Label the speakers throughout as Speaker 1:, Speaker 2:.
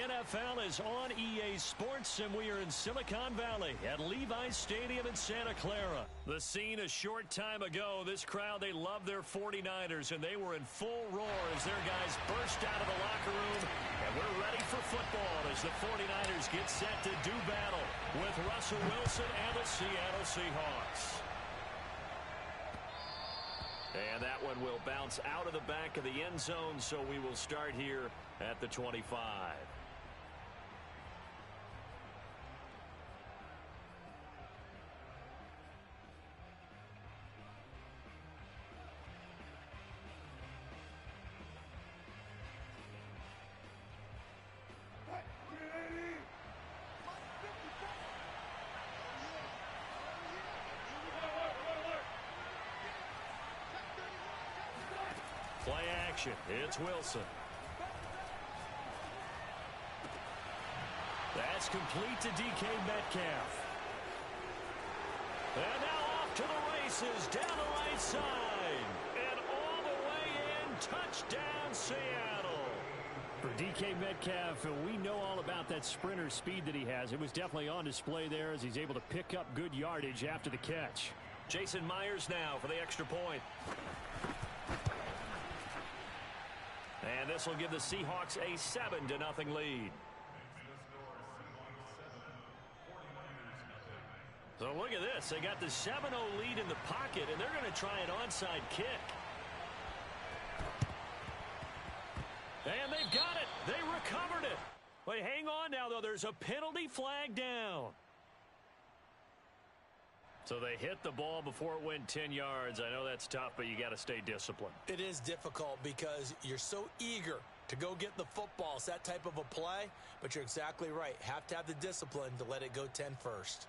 Speaker 1: NFL is on EA Sports, and we are in Silicon Valley at Levi's Stadium in Santa Clara. The scene a short time ago, this crowd, they love their 49ers, and they were in full roar as their guys burst out of the locker room. And we're ready for football as the 49ers get set to do battle with Russell Wilson and the Seattle Seahawks. And that one will bounce out of the back of the end zone, so we will start here at the 25. Play action. It's Wilson. That's complete to DK Metcalf. And now off to the races down the right side. And all the way in. Touchdown, Seattle. For DK Metcalf, we know all about that sprinter speed that he has. It was definitely on display there as he's able to pick up good yardage after the catch. Jason Myers now for the extra point. And this will give the Seahawks a 7-0 lead. So look at this. They got the 7-0 lead in the pocket, and they're going to try an onside kick. And they've got it. They recovered it. Wait, hang on now, though. There's a penalty flag down. So they hit the ball before it went 10 yards. I know that's tough, but you got to stay disciplined.
Speaker 2: It is difficult because you're so eager to go get the football. It's that type of a play, but you're exactly right. Have to have the discipline to let it go 10 first.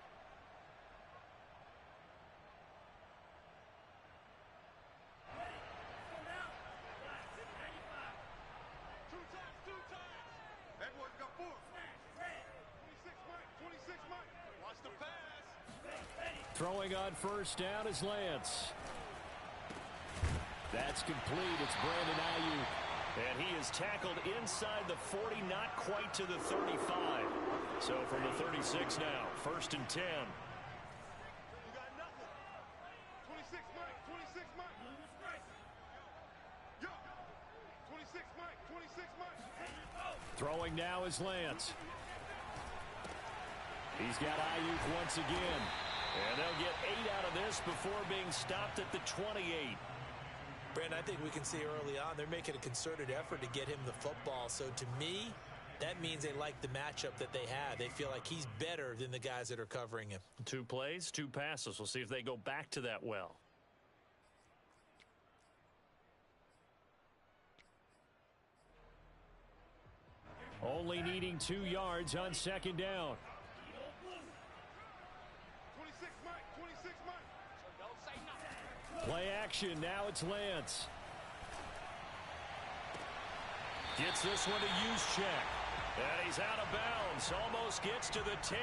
Speaker 1: Throwing on first down is Lance. That's complete. It's Brandon Ayuk. And he is tackled inside the 40, not quite to the 35. So from the 36 now, 1st and 10.
Speaker 3: You got nothing. 26 Mike, 26 Mike. Yo, 26 Mike, 26 Mike.
Speaker 1: Throwing now is Lance. He's got Ayuk once again. And they'll get 8 out of this before being stopped at the 28.
Speaker 2: Brandon, I think we can see early on they're making a concerted effort to get him the football. So to me, that means they like the matchup that they have. They feel like he's better than the guys that are covering him.
Speaker 1: 2 plays, 2 passes. We'll see if they go back to that well. Only needing 2 yards on 2nd down. Play action. Now it's Lance. Gets this one to use check. And he's out of bounds. Almost gets to the 10.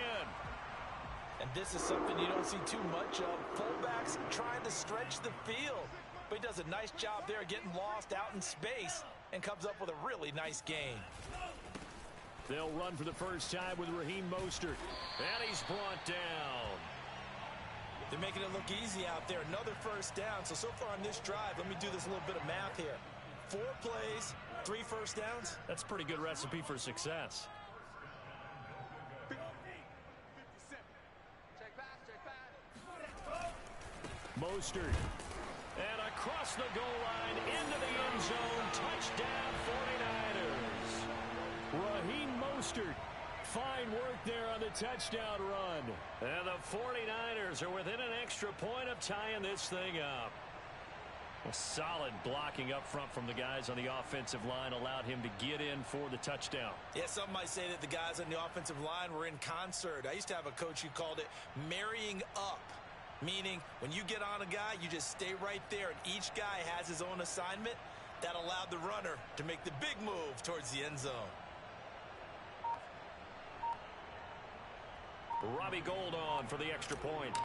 Speaker 2: And this is something you don't see too much of. Fullbacks trying to stretch the field. But he does a nice job there getting lost out in space and comes up with a really nice gain.
Speaker 1: They'll run for the first time with Raheem Mostert. And he's brought down.
Speaker 2: They're making it look easy out there. Another first down. So far on this drive, let me do this little bit of math here. 4 plays, 3 first downs.
Speaker 1: That's a pretty good recipe for success. Mostert. And across the goal line, into the end zone. Touchdown 49ers. Raheem Mostert. Fine work there on the touchdown run. And the 49ers are within an extra point of tying this thing up. Well, solid blocking up front from the guys on the offensive line allowed him to get in for the touchdown.
Speaker 2: Yeah, some might say that the guys on the offensive line were in concert. I used to have a coach who called it marrying up, meaning when you get on a guy, you just stay right there, and each guy has his own assignment. That allowed the runner to make the big move towards the end zone.
Speaker 1: Robbie Gould on for the extra point.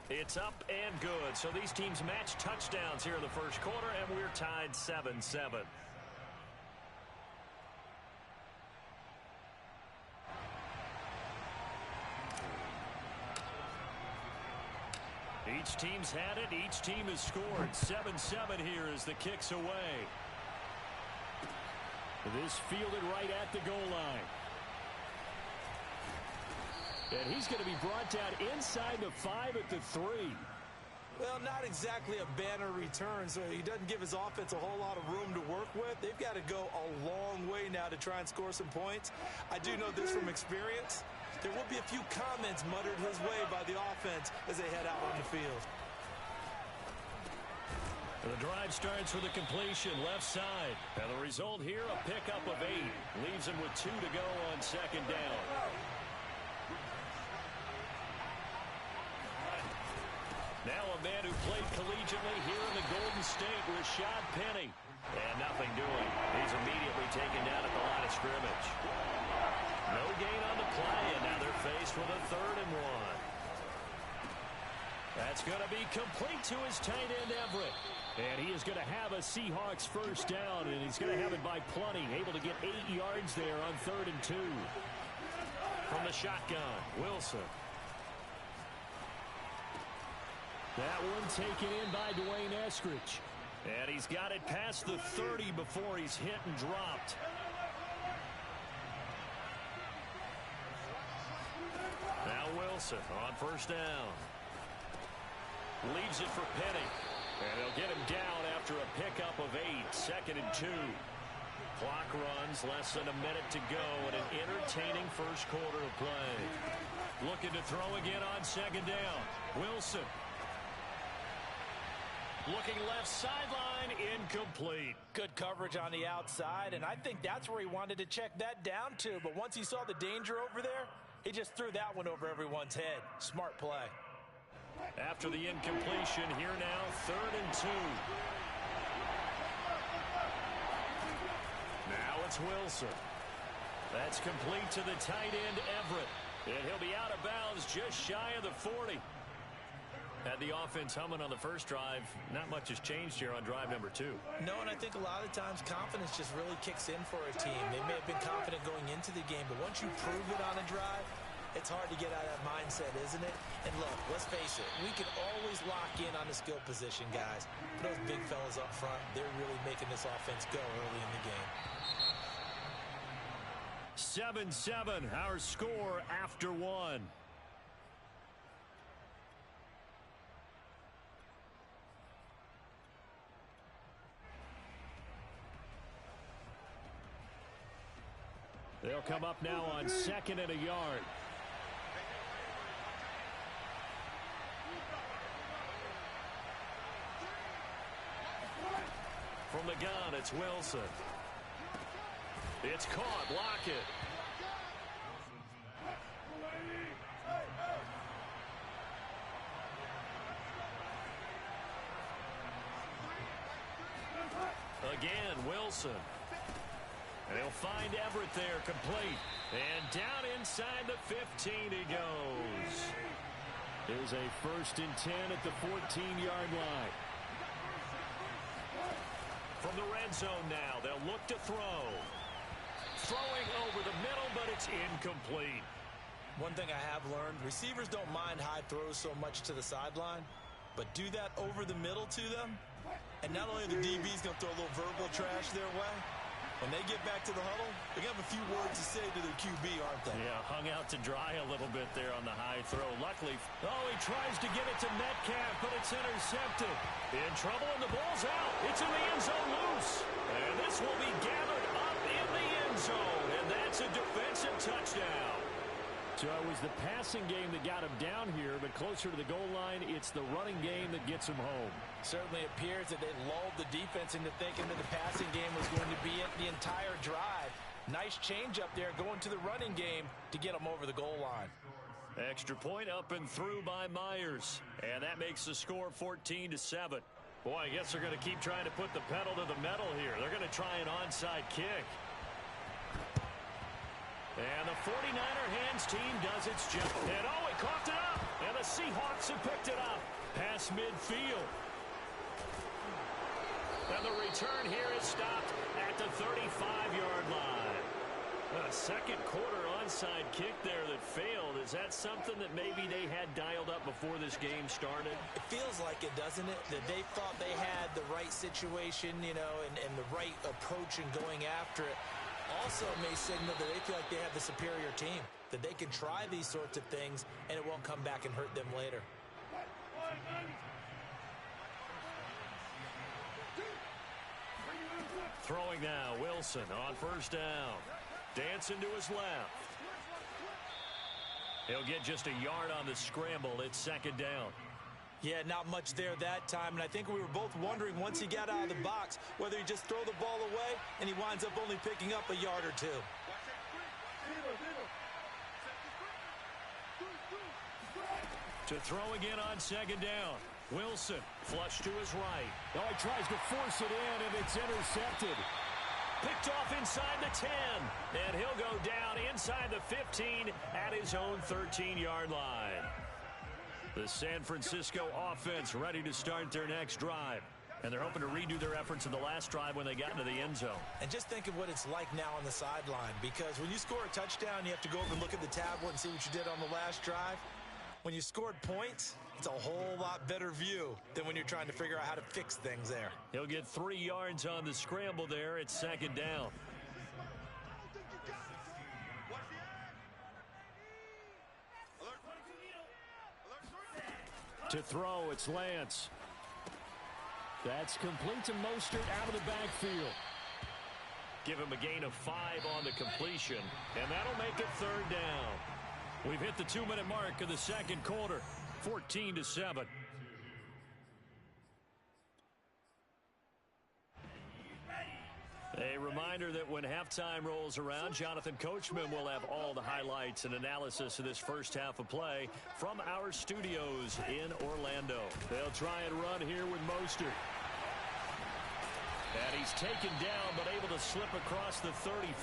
Speaker 1: It's up and good. So these teams match touchdowns here in the first quarter, and we're tied 7-7. Each team's had it. Each team has scored. 7-7 here as the kick's away. This fielded right at the goal line. And he's going to be brought down inside the 5 at the 3.
Speaker 2: Well, not exactly a banner return, so he doesn't give his offense a whole lot of room to work with. They've got to go a long way now to try and score some points. I do know this from experience. There will be a few comments muttered his way by the offense as they head out on the field.
Speaker 1: The drive starts with a completion left side. And the result here, a pickup of 8. Leaves him with 2 to go on second down. Now a man who played collegiately here in the Golden State, Rashad Penny. And nothing doing. He's immediately taken down at the line of scrimmage. No gain on the play, and now they're faced with a 3rd and 1. That's going to be complete to his tight end, Everett. And he is going to have a Seahawks first down, and he's going to have it by plenty. Able to get 8 yards there on 3rd and 2. From the shotgun, Wilson. That one taken in by Dwayne Eskridge. And he's got it past the 30 before he's hit and dropped. Now Wilson on first down. Leaves it for Penny. And he'll get him down after a pickup of 8. 2nd and 2. Clock runs, less than a minute to go in an entertaining first quarter of play. Looking to throw again on second down. Wilson. Looking left sideline, incomplete.
Speaker 2: Good coverage on the outside, and I think that's where he wanted to check that down to. But once he saw the danger over there, he just threw that one over everyone's head. Smart play.
Speaker 1: After the incompletion, here now, 3rd and 2. Now it's Wilson. That's complete to the tight end, Everett. And he'll be out of bounds just shy of the 40. Had the offense humming on the first drive. Not much has changed here on drive number 2.
Speaker 2: No, and I think a lot of times confidence just really kicks in for a team. They may have been confident going into the game, but once you prove it on a drive, it's hard to get out of that mindset, isn't it? And look, let's face it, we can always lock in on the skill position, guys. But those big fellas up front, they're really making this offense go early in the game.
Speaker 1: 7-7, our score after 1. They'll come up now on 2nd and a yard. From the gun, it's Wilson. It's caught. Lockett. Again, Wilson. And he'll find Everett there, complete. And down inside the 15 he goes. There's a 1st and 10 at the 14-yard line. From the red zone now, they'll look to throw. Throwing over the middle, but it's incomplete.
Speaker 2: One thing I have learned, receivers don't mind high throws so much to the sideline, but do that over the middle to them, and not only are the DBs going to throw a little verbal trash their way, when they get back to the huddle, they're going to have a few words to say to their QB, aren't they?
Speaker 1: Yeah, hung out to dry a little bit there on the high throw. Luckily, he tries to get it to Metcalf, but it's intercepted. In trouble, and the ball's out. It's in the end zone loose. And this will be gathered up in the end zone, and that's a defensive touchdown. So it was the passing game that got him down here, but closer to the goal line, it's the running game that gets him home.
Speaker 2: Certainly appears that they lulled the defense into thinking that the passing game was going to be it the entire drive. Nice change up there going to the running game to get them over the goal line.
Speaker 1: Extra point up and through by Myers. And that makes the score 14-7. Boy, I guess they're going to keep trying to put the pedal to the metal here. They're going to try an onside kick. And the 49er hands team does its job. And oh, he coughed it up. And the Seahawks have picked it up. Past midfield. And the return here is stopped at the 35-yard line. A second quarter onside kick there that failed. Is that something that maybe they had dialed up before this game started?
Speaker 2: It feels like it, doesn't it? That they thought they had the right situation, you know, and the right approach in going after it. Also may signal that they feel like they have the superior team, that they can try these sorts of things and it won't come back and hurt them later.
Speaker 1: Throwing now, Wilson on first down. Dancing to his left. He'll get just a yard on the scramble. It's second down.
Speaker 2: Yeah, not much there that time, and I think we were both wondering once he got out of the box whether he just throw the ball away and he winds up only picking up a yard or two.
Speaker 1: To throw again on second down. Wilson, flush to his right.
Speaker 4: Oh, he tries to force it in, and it's intercepted.
Speaker 1: Picked off inside the 10. And he'll go down inside the 15 at his own 13-yard line. The San Francisco offense ready to start their next drive. And they're hoping to redo their efforts in the last drive when they got into the end zone.
Speaker 2: And just think of what it's like now on the sideline, because when you score a touchdown, you have to go over and look at the tablet and see what you did on the last drive. When you scored points, it's a whole lot better view than when you're trying to figure out how to fix things there.
Speaker 1: He'll get 3 yards on the scramble there. It's second down. To throw, it's Lance.
Speaker 4: That's complete to Mostert out of the backfield.
Speaker 1: Give him a gain of 5 on the completion, and that'll make it third down. We've hit the 2-minute mark of the second quarter, 14-7. A reminder that when halftime rolls around, Jonathan Coachman will have all the highlights and analysis of this first half of play from our studios in Orlando. They'll try and run here with Mostert. And he's taken down, but able to slip across the 35.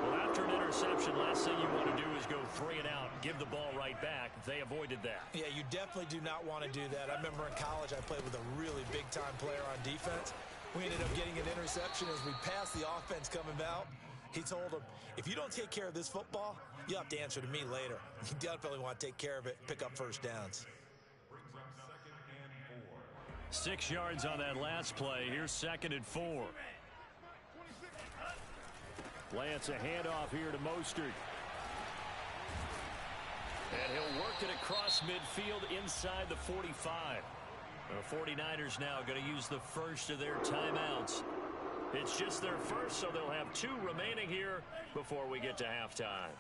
Speaker 1: Well, after an interception, last thing you want to do is go 3 and out, give the ball right back. They avoided that.
Speaker 2: Yeah, you definitely do not want to do that. I remember in college I played with a really big-time player on defense. We ended up getting an interception as we passed the offense coming out. He told him, if you don't take care of this football, you'll have to answer to me later. You definitely want to take care of it, pick up first downs.
Speaker 1: 6 yards on that last play. Here's 2nd and 4. Lance, a handoff here to Mostert. And he'll work it across midfield inside the 45. The 49ers now going to use the first of their timeouts. It's just their first, so they'll have 2 remaining here before we get to halftime.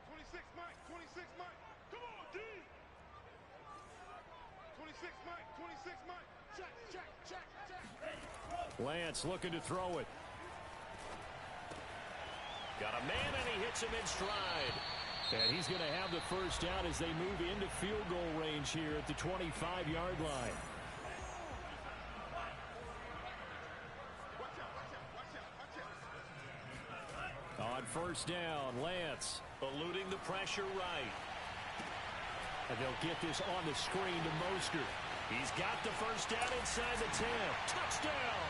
Speaker 3: 26, Mike. 26, Mike. Come on, D. 26, Mike. 26, Mike. Check, check, check, check.
Speaker 4: Lance looking to throw it.
Speaker 1: Got a man, and he hits him in stride.
Speaker 4: And he's going to have the first down as they move into field goal range here at the 25-yard line. On first down, Lance
Speaker 1: Eluding the pressure right.
Speaker 4: And they'll get this on the screen to Mostert.
Speaker 1: He's got the first down inside the 10. Touchdown!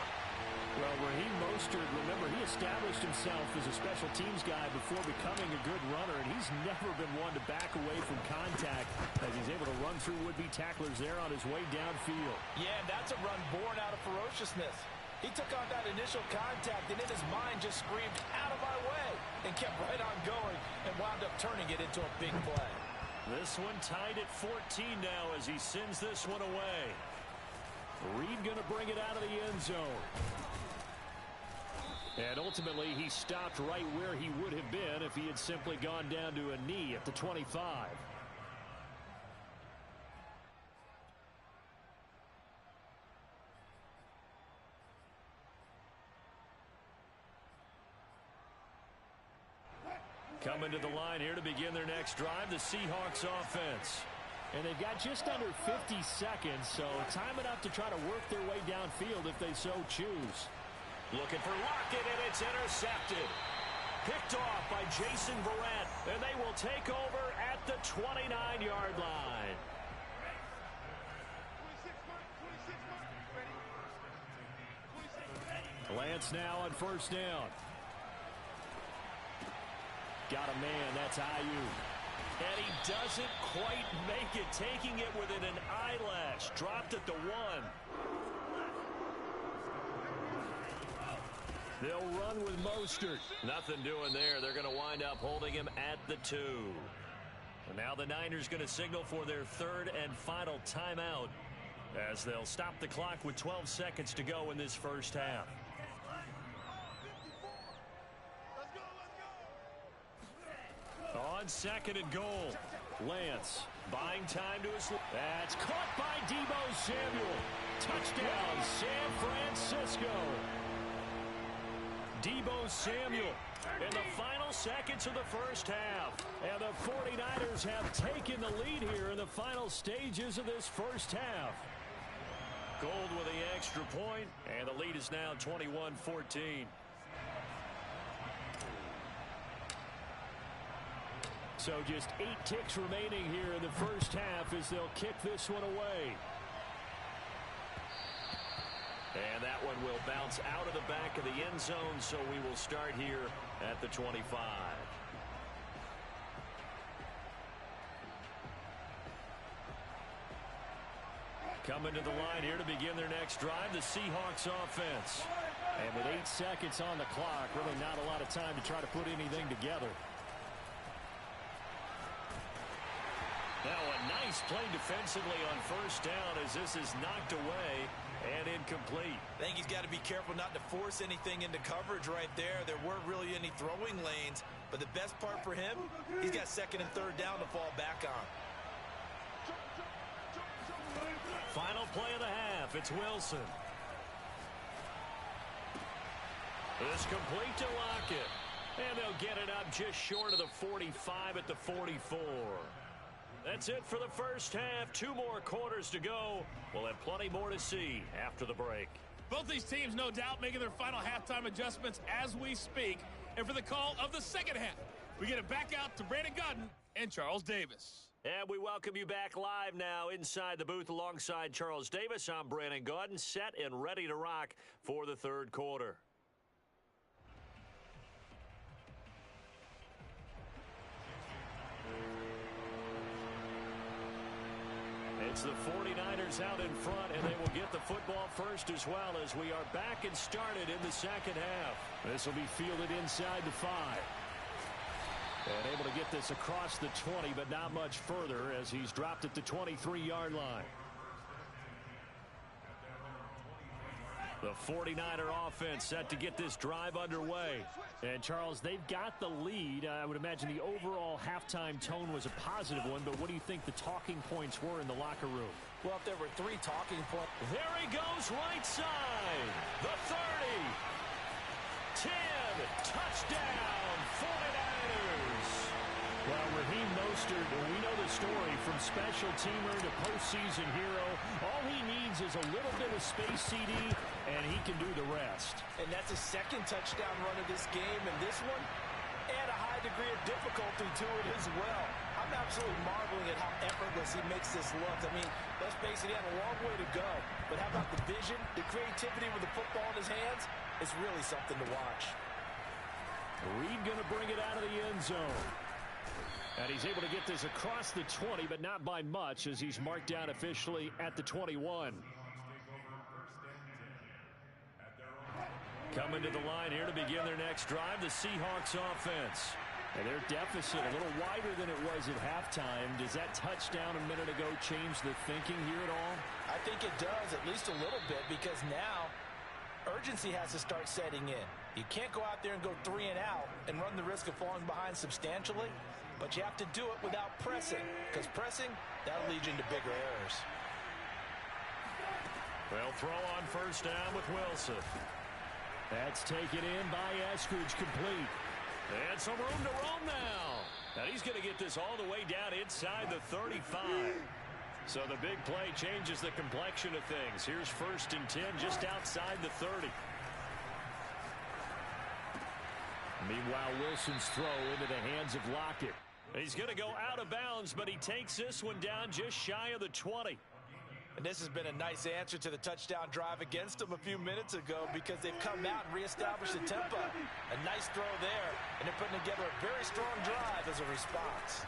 Speaker 4: Well, Raheem Mostert, remember, he established himself as a special teams guy before becoming a good runner, and he's never been one to back away from contact as he's able to run through would-be tacklers there on his way downfield.
Speaker 2: Yeah, and that's a run born out of ferociousness. He took on that initial contact, and in his mind just screamed, out of my way, and kept right on going and wound up turning it into a big play.
Speaker 1: This one tied at 14 now as he sends this one away.
Speaker 4: Reed going to bring it out of the end zone.
Speaker 1: And ultimately, he stopped right where he would have been if he had simply gone down to a knee at the 25. Coming to the line here to begin their next drive, the Seahawks offense.
Speaker 4: And they've got just under 50 seconds, so time enough to try to work their way downfield if they so choose.
Speaker 1: Looking for Lockett, and it's intercepted. Picked off by Jason Verrett, and they will take over at the 29-yard line.
Speaker 3: 26,
Speaker 4: Lance now on first down. Got a man, that's Ayuk.
Speaker 1: And he doesn't quite make it, taking it within an eyelash. Dropped at the 1.
Speaker 4: They'll run with Mostert.
Speaker 1: Nothing doing there. They're going to wind up holding him at the 2. And now the Niners going to signal for their third and final timeout as they'll stop the clock with 12 seconds to go in this first half. On second and goal, Lance buying time to his. That's caught by Deebo Samuel. Touchdown, San Francisco. Deebo Samuel in the final seconds of the first half. And the 49ers have taken the lead here in the final stages of this first half. Gold with the extra point, and the lead is now 21-14.
Speaker 4: So just 8 ticks remaining here in the first half as they'll kick this one away.
Speaker 1: And that one will bounce out of the back of the end zone, so we will start here at the 25. Coming to the line here to begin their next drive, the Seahawks offense.
Speaker 4: And with 8 seconds on the clock, really not a lot of time to try to put anything together.
Speaker 1: Now a nice play defensively on first down as this is knocked away and incomplete.
Speaker 2: I think he's got to be careful not to force anything into coverage right there. There weren't really any throwing lanes, but the best part for him, he's got second and third down to fall back on.
Speaker 1: Final play of the half. It's Wilson. This complete to Lockett. And they'll get it up just short of the 45 at the 44. That's it for the first half. 2 more quarters to go. We'll have plenty more to see after the break.
Speaker 5: Both these teams, no doubt, making their final halftime adjustments as we speak. And for the call of the second half, we get it back out to Brandon Godden and Charles Davis.
Speaker 1: And we welcome you back live now inside the booth alongside Charles Davis. I'm Brandon Godden, set and ready to rock for the third quarter. It's the 49ers out in front, and they will get the football first as well as we are back and started in the second half.
Speaker 4: This will be fielded inside the 5. And able to get this across the 20, but not much further as he's dropped at the 23-yard line. The 49er offense set to get this drive underway. And, Charles, they've got the lead. I would imagine the overall halftime tone was a positive one, but what do you think the talking points were in the locker room?
Speaker 2: Well, if there were 3 talking points.
Speaker 1: There he goes right side. The 30. 10. Touchdown, 49ers.
Speaker 4: Well, Raheem Mostert, we know the story from special teamer to postseason hero. All he needs is a little bit of space, CD, and he can do the rest.
Speaker 2: And that's his second touchdown run of this game, and this one, add a high degree of difficulty to it as well. I'm absolutely marveling at how effortless he makes this look. I mean, let's face it, he had a long way to go. But how about the vision, the creativity with the football in his hands? It's really something to watch.
Speaker 4: Reed going to bring it out of the end zone. And he's able to get this across the 20, but not by much as he's marked down officially at the 21.
Speaker 1: Coming to the line here to begin their next drive, the Seahawks offense.
Speaker 4: And their deficit a little wider than it was at halftime. Does that touchdown a minute ago change the thinking here at all?
Speaker 2: I think it does, at least a little bit, because now urgency has to start setting in. You can't go out there and go 3 and out and run the risk of falling behind substantially, but you have to do it without pressing, because pressing, that'll lead you into bigger errors.
Speaker 1: They'll throw on first down with Wilson.
Speaker 4: That's taken in by Eskridge, complete.
Speaker 1: And some room to roam now. And he's going to get this all the way down inside the 35. So the big play changes the complexion of things. Here's 1st and 10 just outside the 30.
Speaker 4: Meanwhile, Wilson's throw into the hands of Lockett.
Speaker 1: He's going to go out of bounds, but he takes this one down just shy of the 20.
Speaker 2: And this has been a nice answer to the touchdown drive against them a few minutes ago because they've come out and reestablished the tempo. A nice throw there, and they're putting together a very strong drive as a response.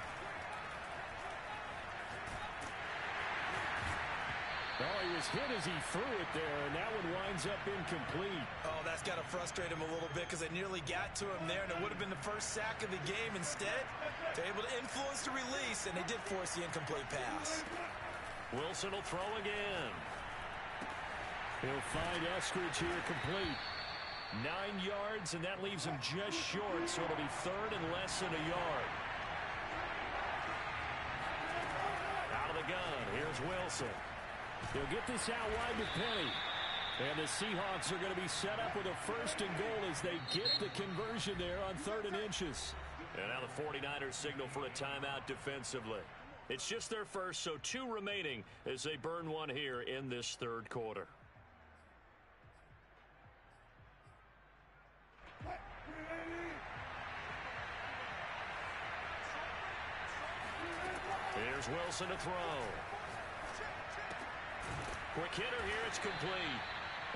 Speaker 4: Oh, he was hit as he threw it there, and that one winds up incomplete.
Speaker 2: Oh, that's got to frustrate him a little bit because they nearly got to him there, and it would have been the first sack of the game. Instead, they're able to influence the release, and they did force the incomplete pass.
Speaker 1: Wilson will throw again.
Speaker 4: He'll find Eskridge here complete.
Speaker 1: 9 yards, and that leaves him just short, so it'll be third and less than a yard. Out of the gun, here's Wilson.
Speaker 4: They'll get this out wide to Penny. And the Seahawks are going to be set up with a first and goal as they get the conversion there on 3rd and inches.
Speaker 1: And now the 49ers signal for a timeout defensively. It's just their first, so 2 remaining as they burn one here in this 3rd quarter. Here's Wilson to throw. Quick hitter here, it's complete.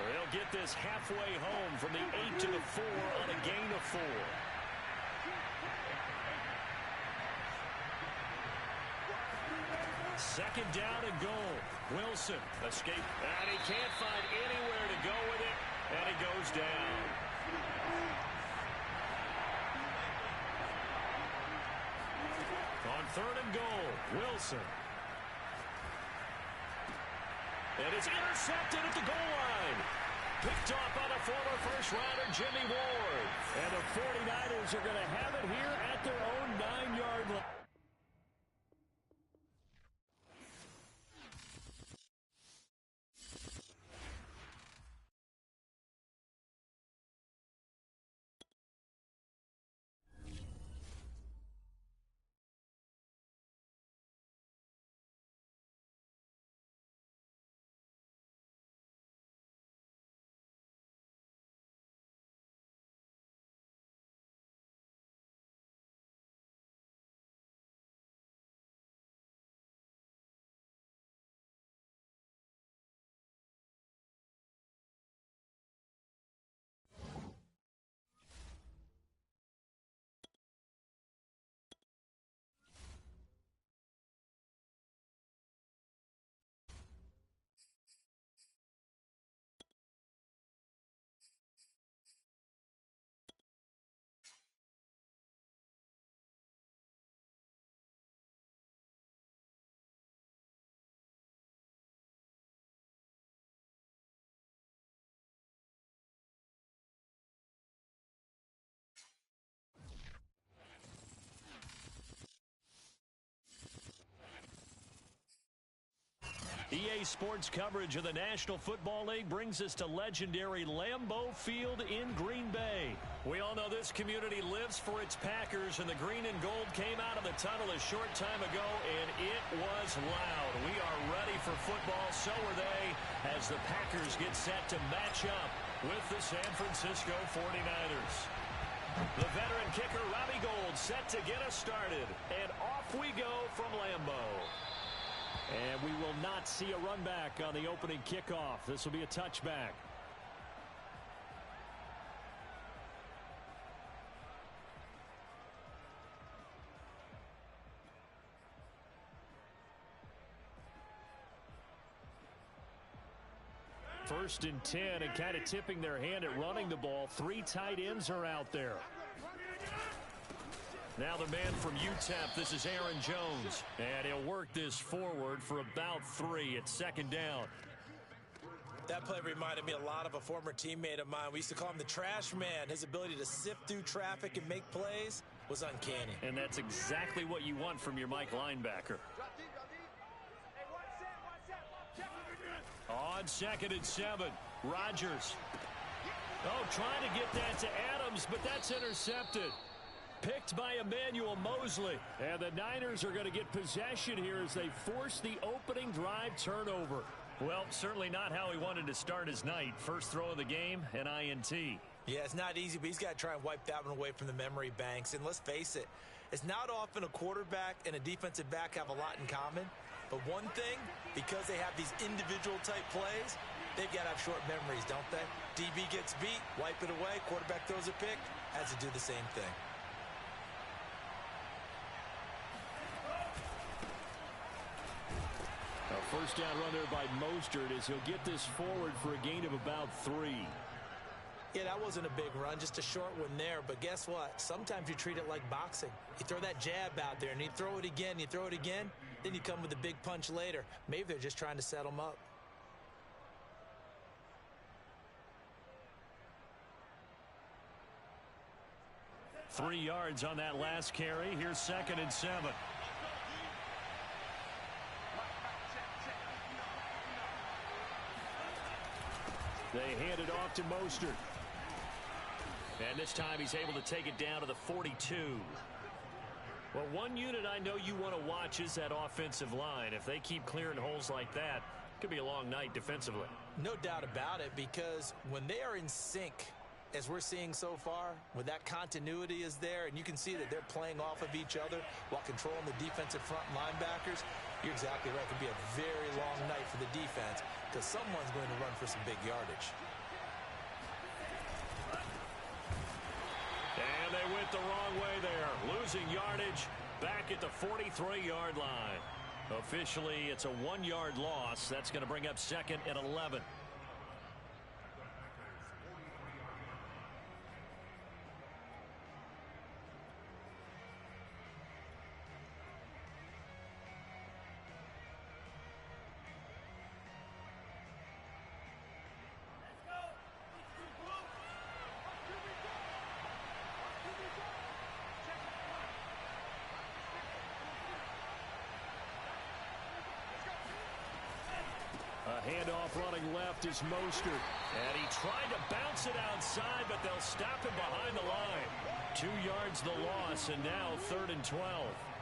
Speaker 1: They'll get this halfway home from the 8 to the 4 on a gain of 4. Second down and goal. Wilson escape, and he can't find anywhere to go with it, and he goes down. On 3rd and goal, Wilson. And it's intercepted at the goal line. Picked off by the former first-rounder, Jimmy Ward.
Speaker 4: And the 49ers are going to have it here at their own 9-yard line.
Speaker 1: EA Sports coverage of the National Football League brings us to legendary Lambeau Field in Green Bay. We all know this community lives for its Packers, and the green and gold came out of the tunnel a short time ago, and it was loud. We are ready for football, so are they, as the Packers get set to match up with the San Francisco 49ers. The veteran kicker, Robbie Gould, set to get us started, and off we go from Lambeau.
Speaker 4: And we will not see a run back on the opening kickoff. This will be a touchback. First and 10, and kind of tipping their hand at running the ball. 3 tight ends are out there.
Speaker 1: Now the man from UTEP, this is Aaron Jones. And he'll work this forward for about 3 at 2nd down.
Speaker 2: That play reminded me a lot of a former teammate of mine. We used to call him the trash man. His ability to sift through traffic and make plays was uncanny.
Speaker 1: And that's exactly what you want from your Mike linebacker. On 2nd and 7, Rodgers. Oh, trying to get that to Adams, but that's intercepted. Picked by Emmanuel Mosley.
Speaker 4: And the Niners are going to get possession here as they force the opening drive turnover.
Speaker 1: Well, certainly not how he wanted to start his night. First throw of the game, an INT.
Speaker 2: Yeah, it's not easy, but he's got to try and wipe that one away from the memory banks. And let's face it, it's not often a quarterback and a defensive back have a lot in common. But one thing, because they have these individual type plays, they've got to have short memories, don't they? DB gets beat, wipe it away, quarterback throws a pick, has to do the same thing.
Speaker 4: A first down run there by Mostert as he'll get this forward for a gain of about 3.
Speaker 2: Yeah, that wasn't a big run, just a short one there. But guess what? Sometimes you treat it like boxing. You throw that jab out there, and you throw it again, then you come with a big punch later. Maybe they're just trying to set him up.
Speaker 1: Three yards on that last carry. Here's 2nd and 7.
Speaker 4: They hand it off to Mostert.
Speaker 1: And this time he's able to take it down to the 42. Well, one unit I know you want to watch is that offensive line. If they keep clearing holes like that, it could be a long night defensively.
Speaker 2: No doubt about it, because when they are in sync, as we're seeing so far, when that continuity is there, and you can see that they're playing off of each other while controlling the defensive front linebackers, you're exactly right. It could be a very long night for the defense because someone's going to run for some big yardage.
Speaker 1: And they went the wrong way there. Losing yardage back at the 43-yard line. Officially, it's a 1-yard loss. That's going to bring up 2nd and 11.
Speaker 4: A handoff running left is Mostert.
Speaker 1: And he tried to bounce it outside, but they'll stop him behind the line. 2 yards the loss, and now 3rd and 12.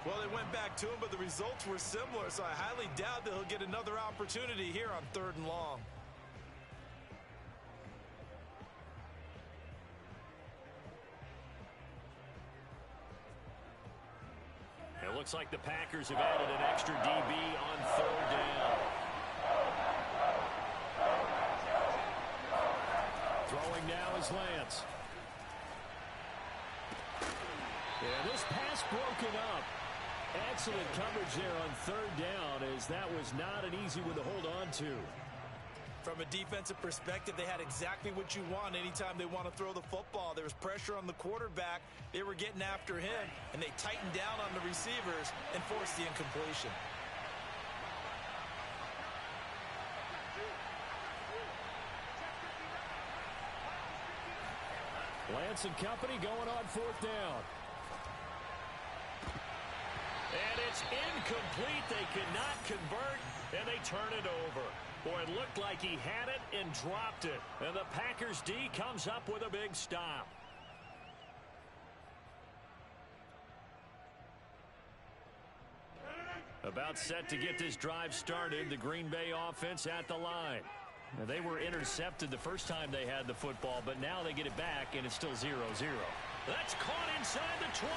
Speaker 2: Well, they went back to him, but the results were similar, so I highly doubt that he'll get another opportunity here on 3rd and long.
Speaker 1: It looks like the Packers have added an extra DB on 3rd down.
Speaker 4: Throwing now is Lance. Yeah, this pass broken up. Excellent coverage there on 3rd down, as that was not an easy one to hold on to.
Speaker 2: From a defensive perspective, they had exactly what you want anytime they want to throw the football. There was pressure on the quarterback. They were getting after him, and they tightened down on the receivers and forced the incompletion.
Speaker 4: Lance and company going on 4th down.
Speaker 1: And it's incomplete. They cannot convert, and they turn it over. Boy, it looked like he had it and dropped it. And the Packers D comes up with a big stop. About set to get this drive started. The Green Bay offense at the line. Now, they were intercepted the first time they had the football, but now they get it back, and it's still 0-0. That's caught inside the 20.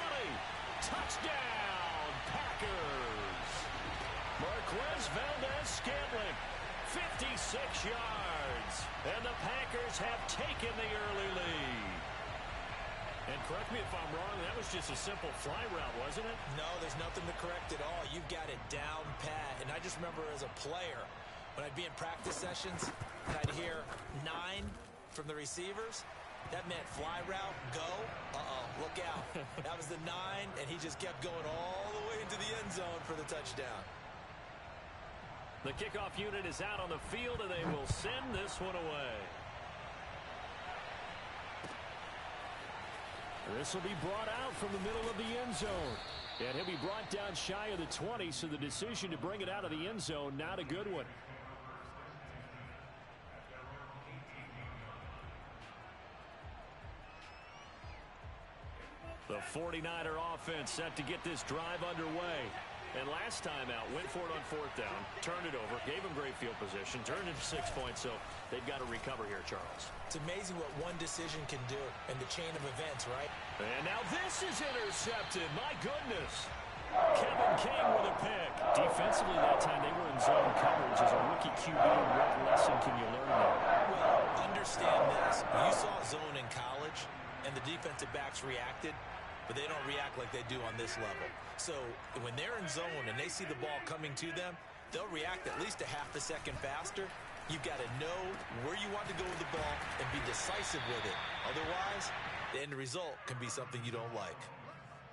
Speaker 1: Touchdown, Packers. Marquez Valdez-Scantling, 56 yards. And the Packers have taken the early lead. And correct me if I'm wrong, that was just a simple fly route, wasn't it?
Speaker 2: No, there's nothing to correct at all. You've got it down pat. And I just remember as a player, when I'd be in practice sessions, and I'd hear 9 from the receivers, that meant fly route, go, look out. That was the 9, and he just kept going all the way into the end zone for the touchdown.
Speaker 1: The kickoff unit is out on the field, and they will send this one away.
Speaker 4: This will be brought out from the middle of the end zone. And he'll be brought down shy of the 20, so the decision to bring it out of the end zone, not a good one.
Speaker 1: The 49er offense set to get this drive underway. And last time out, went for it on fourth down, turned it over, gave them great field position, turned it to 6 points, so they've got to recover here, Charles.
Speaker 2: It's amazing what one decision can do in the chain of events, right?
Speaker 1: And now this is intercepted. My goodness. Kevin King with a pick. Defensively that time, they were in zone coverage. As a rookie QB, what lesson can you learn there?
Speaker 2: Well, understand this. You saw zone in college, and the defensive backs reacted, but they don't react like they do on this level. So when they're in zone and they see the ball coming to them, they'll react at least a half a second faster. You've got to know where you want to go with the ball and be decisive with it. Otherwise, the end result can be something you don't like.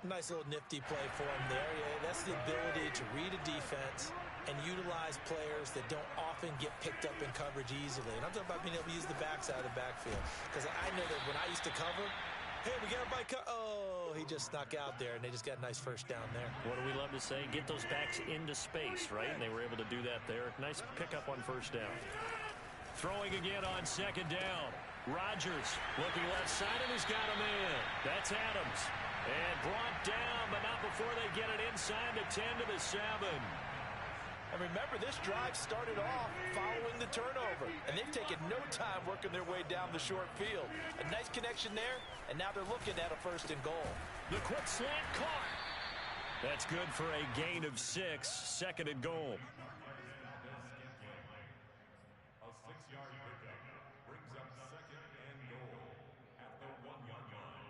Speaker 2: Nice little nifty play for him there. Yeah, that's the ability to read a defense and utilize players that don't often get picked up in coverage easily. And I'm talking about being able to use the backside of the backfield. Because I know that when I used to cover, hey, we got a bike. Oh, he just snuck out there, and they just got a nice first down there.
Speaker 1: What do we love to say? Get those backs into space, right? And they were able to do that there. Nice pickup on first down. Throwing again on second down. Rodgers looking left side, and he's got him in. That's Adams. And brought down, but not before they get it inside the 10 to the 7.
Speaker 2: And remember, this drive started off following the turnover. And they've taken no time working their way down the short field. A nice connection there, and now they're looking at a first and goal.
Speaker 1: The quick slant caught. That's good for a gain of 6, second and goal.
Speaker 3: A 6-yard pickup brings up second and goal at the 1-yard line.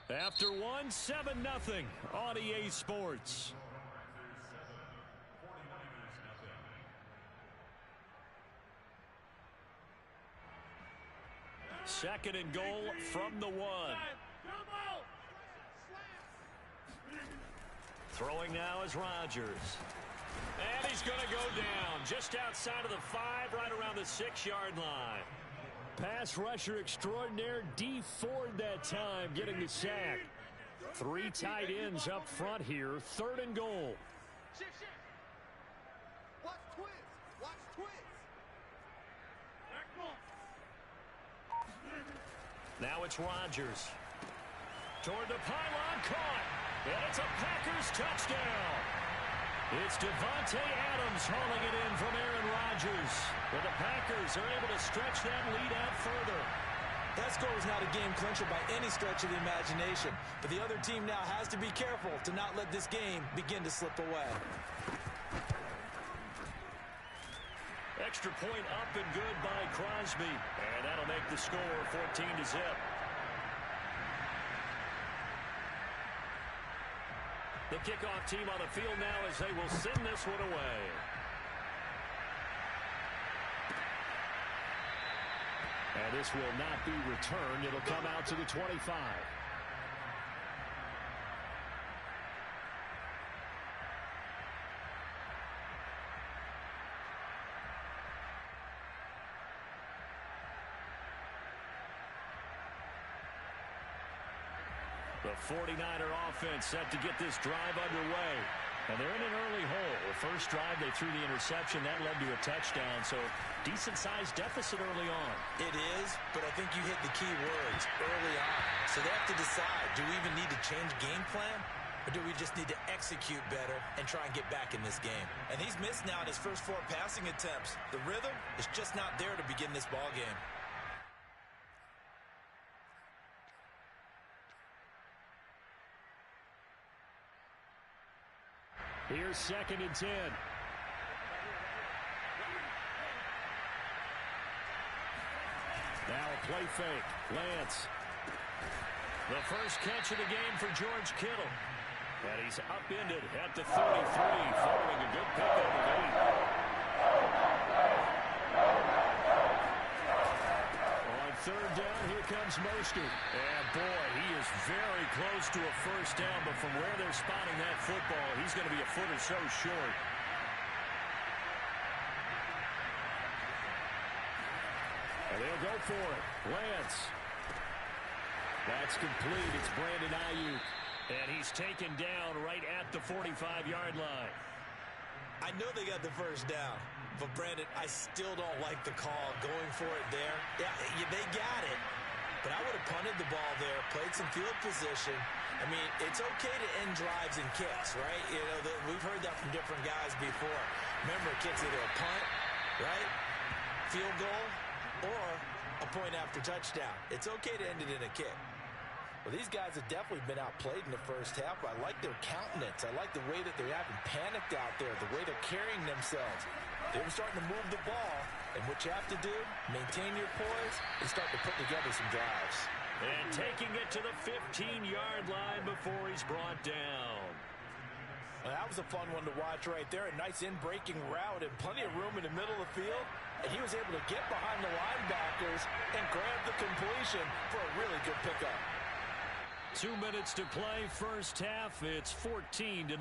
Speaker 1: After one, 7-0 on EA Sports. Second and goal from the 1. Throwing now is Rodgers. And he's going to go down just outside of the 5, right around the 6-yard line. Pass rusher extraordinaire, D. Ford that time getting the sack. 3 tight ends up front here, third and goal.
Speaker 3: Watch twins. Watch twins.
Speaker 1: Now it's Rodgers. Toward the pylon, caught. And it's a Packers touchdown. It's Devontae Adams hauling it in from Aaron Rodgers. But the Packers are able to stretch that lead out further.
Speaker 2: That score was not a game clincher by any stretch of the imagination. But the other team now has to be careful to not let this game begin to slip away.
Speaker 1: Extra point up and good by Crosby. And that'll make the score 14-0. The kickoff team on the field now as they will send this one away. And this will not be returned. It'll come out to the 25. The 49er offense set to get this drive underway. And they're in an early hole. The first drive, they threw the interception. That led to a touchdown. So decent-sized deficit early on.
Speaker 2: It is, but I think you hit the key words early on. So they have to decide, do we even need to change game plan? Or do we just need to execute better and try and get back in this game? And he's missed now in his first 4 passing attempts. The rhythm is just not there to begin this ball game.
Speaker 1: Here's second and 10. Now a play fake. Lance. The first catch of the game for George Kittle. And he's upended at the 33 following a good pickup of 8. On third down, here comes Mostert. And boy, he is very close to a first down, but from where they're spotting that football, he's going to be a foot or so short. And they'll go for it. Lance. That's complete. It's Brandon Ayuk. And he's taken down right at the 45-yard line.
Speaker 2: I know they got the first down, but Brandon, I still don't like the call going for it there. Yeah, they got it, but I would have punted the ball there, played some field position. I mean, it's okay to end drives and kicks, right? You know, we've heard that from different guys before. Remember, kicks either a punt, right, field goal, or a point after touchdown. It's okay to end it in a kick. Well, these guys have definitely been outplayed in the first half. I like their countenance. I like the way that they haven't panicked out there, the way they're carrying themselves. They're starting to move the ball, and what you have to do, maintain your poise and start to put together some drives.
Speaker 1: And taking it to the 15-yard line before he's brought down.
Speaker 2: Well, that was a fun one to watch right there. A nice in-breaking route and plenty of room in the middle of the field. And he was able to get behind the linebackers and grab the completion for a really good pickup.
Speaker 1: 2 minutes to play, first half. It's 14-0.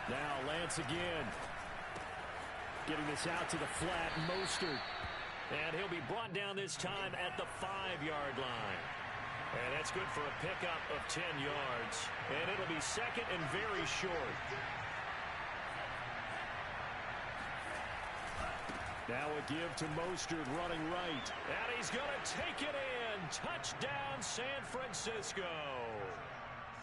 Speaker 4: Now Lance again. Getting this out to the flat, Mostert.
Speaker 1: And he'll be brought down this time at the 5-yard line. And that's good for a pickup of 10 yards. And it'll be second and very short.
Speaker 4: Now a give to Mostert running right.
Speaker 1: And he's going to take it in. Touchdown, San Francisco.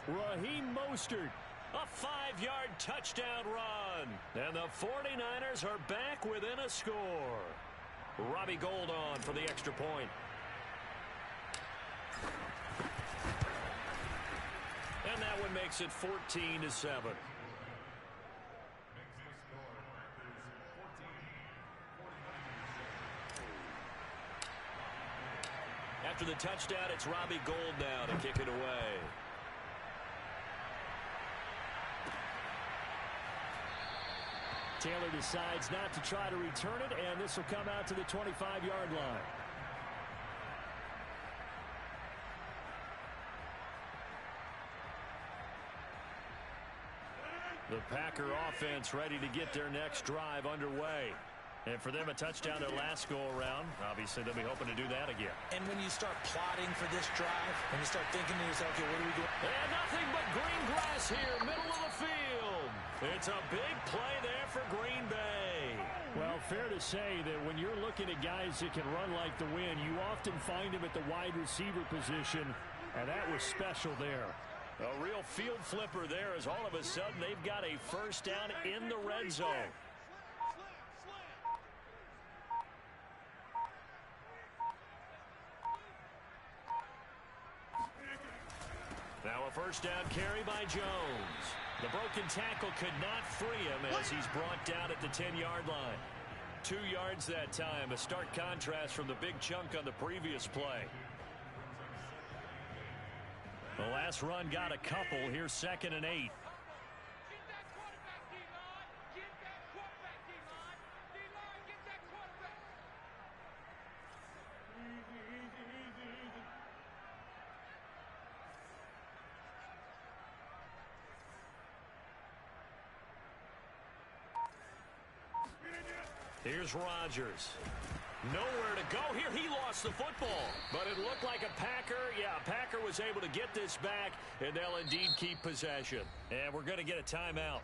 Speaker 4: Raheem Mostert.
Speaker 1: A 5-yard touchdown run. And the 49ers are back within a score. Robbie Gould on for the extra point. And that one makes it 14-7. After the touchdown, it's Robbie Gould now to kick it away.
Speaker 4: Taylor decides not to try to return it, and this will come out to the 25-yard line.
Speaker 1: The Packer offense ready to get their next drive underway. And for them, a touchdown their last go-around. Obviously, they'll be hoping to do that again.
Speaker 2: And when you start plotting for this drive, when you start thinking to yourself, okay, what are we doing?
Speaker 1: And nothing but green grass here, middle of the field. It's a big play there for Green Bay.
Speaker 4: Well, fair to say that when you're looking at guys that can run like the wind, you often find them at the wide receiver position, and that was special there.
Speaker 1: A real field flipper there as all of a sudden they've got a first down in the red zone. Now a first down carry by Jones. The broken tackle could not free him as he's brought down at the 10-yard line. 2 yards that time, a stark contrast from the big chunk on the previous play. The last run got a couple. Here's 2nd and 8. Here's Rodgers. Nowhere to go here. He lost the football, but it looked like a Packer. Yeah, a Packer was able to get this back, and they'll indeed keep possession. And we're going to get a timeout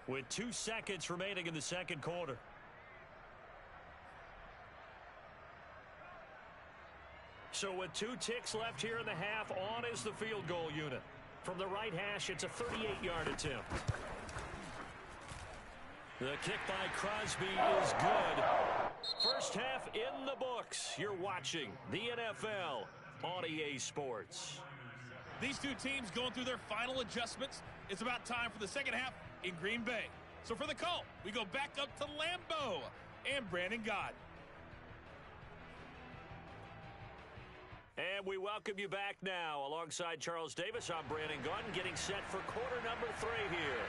Speaker 1: with 2 seconds remaining in the second quarter. So with 2 ticks left here in the half, on is the field goal unit. From the right hash, it's a 38-yard attempt. The kick by Crosby is good. First half in the books. You're watching the NFL on EA Sports.
Speaker 5: These two teams going through their final adjustments. It's about time for the second half in Green Bay. So for the call, we go back up to Lambeau and Brandon Gaudin.
Speaker 1: And we welcome you back now. Alongside Charles Davis, I'm Brandon Gaudin, getting set for quarter number 3 here.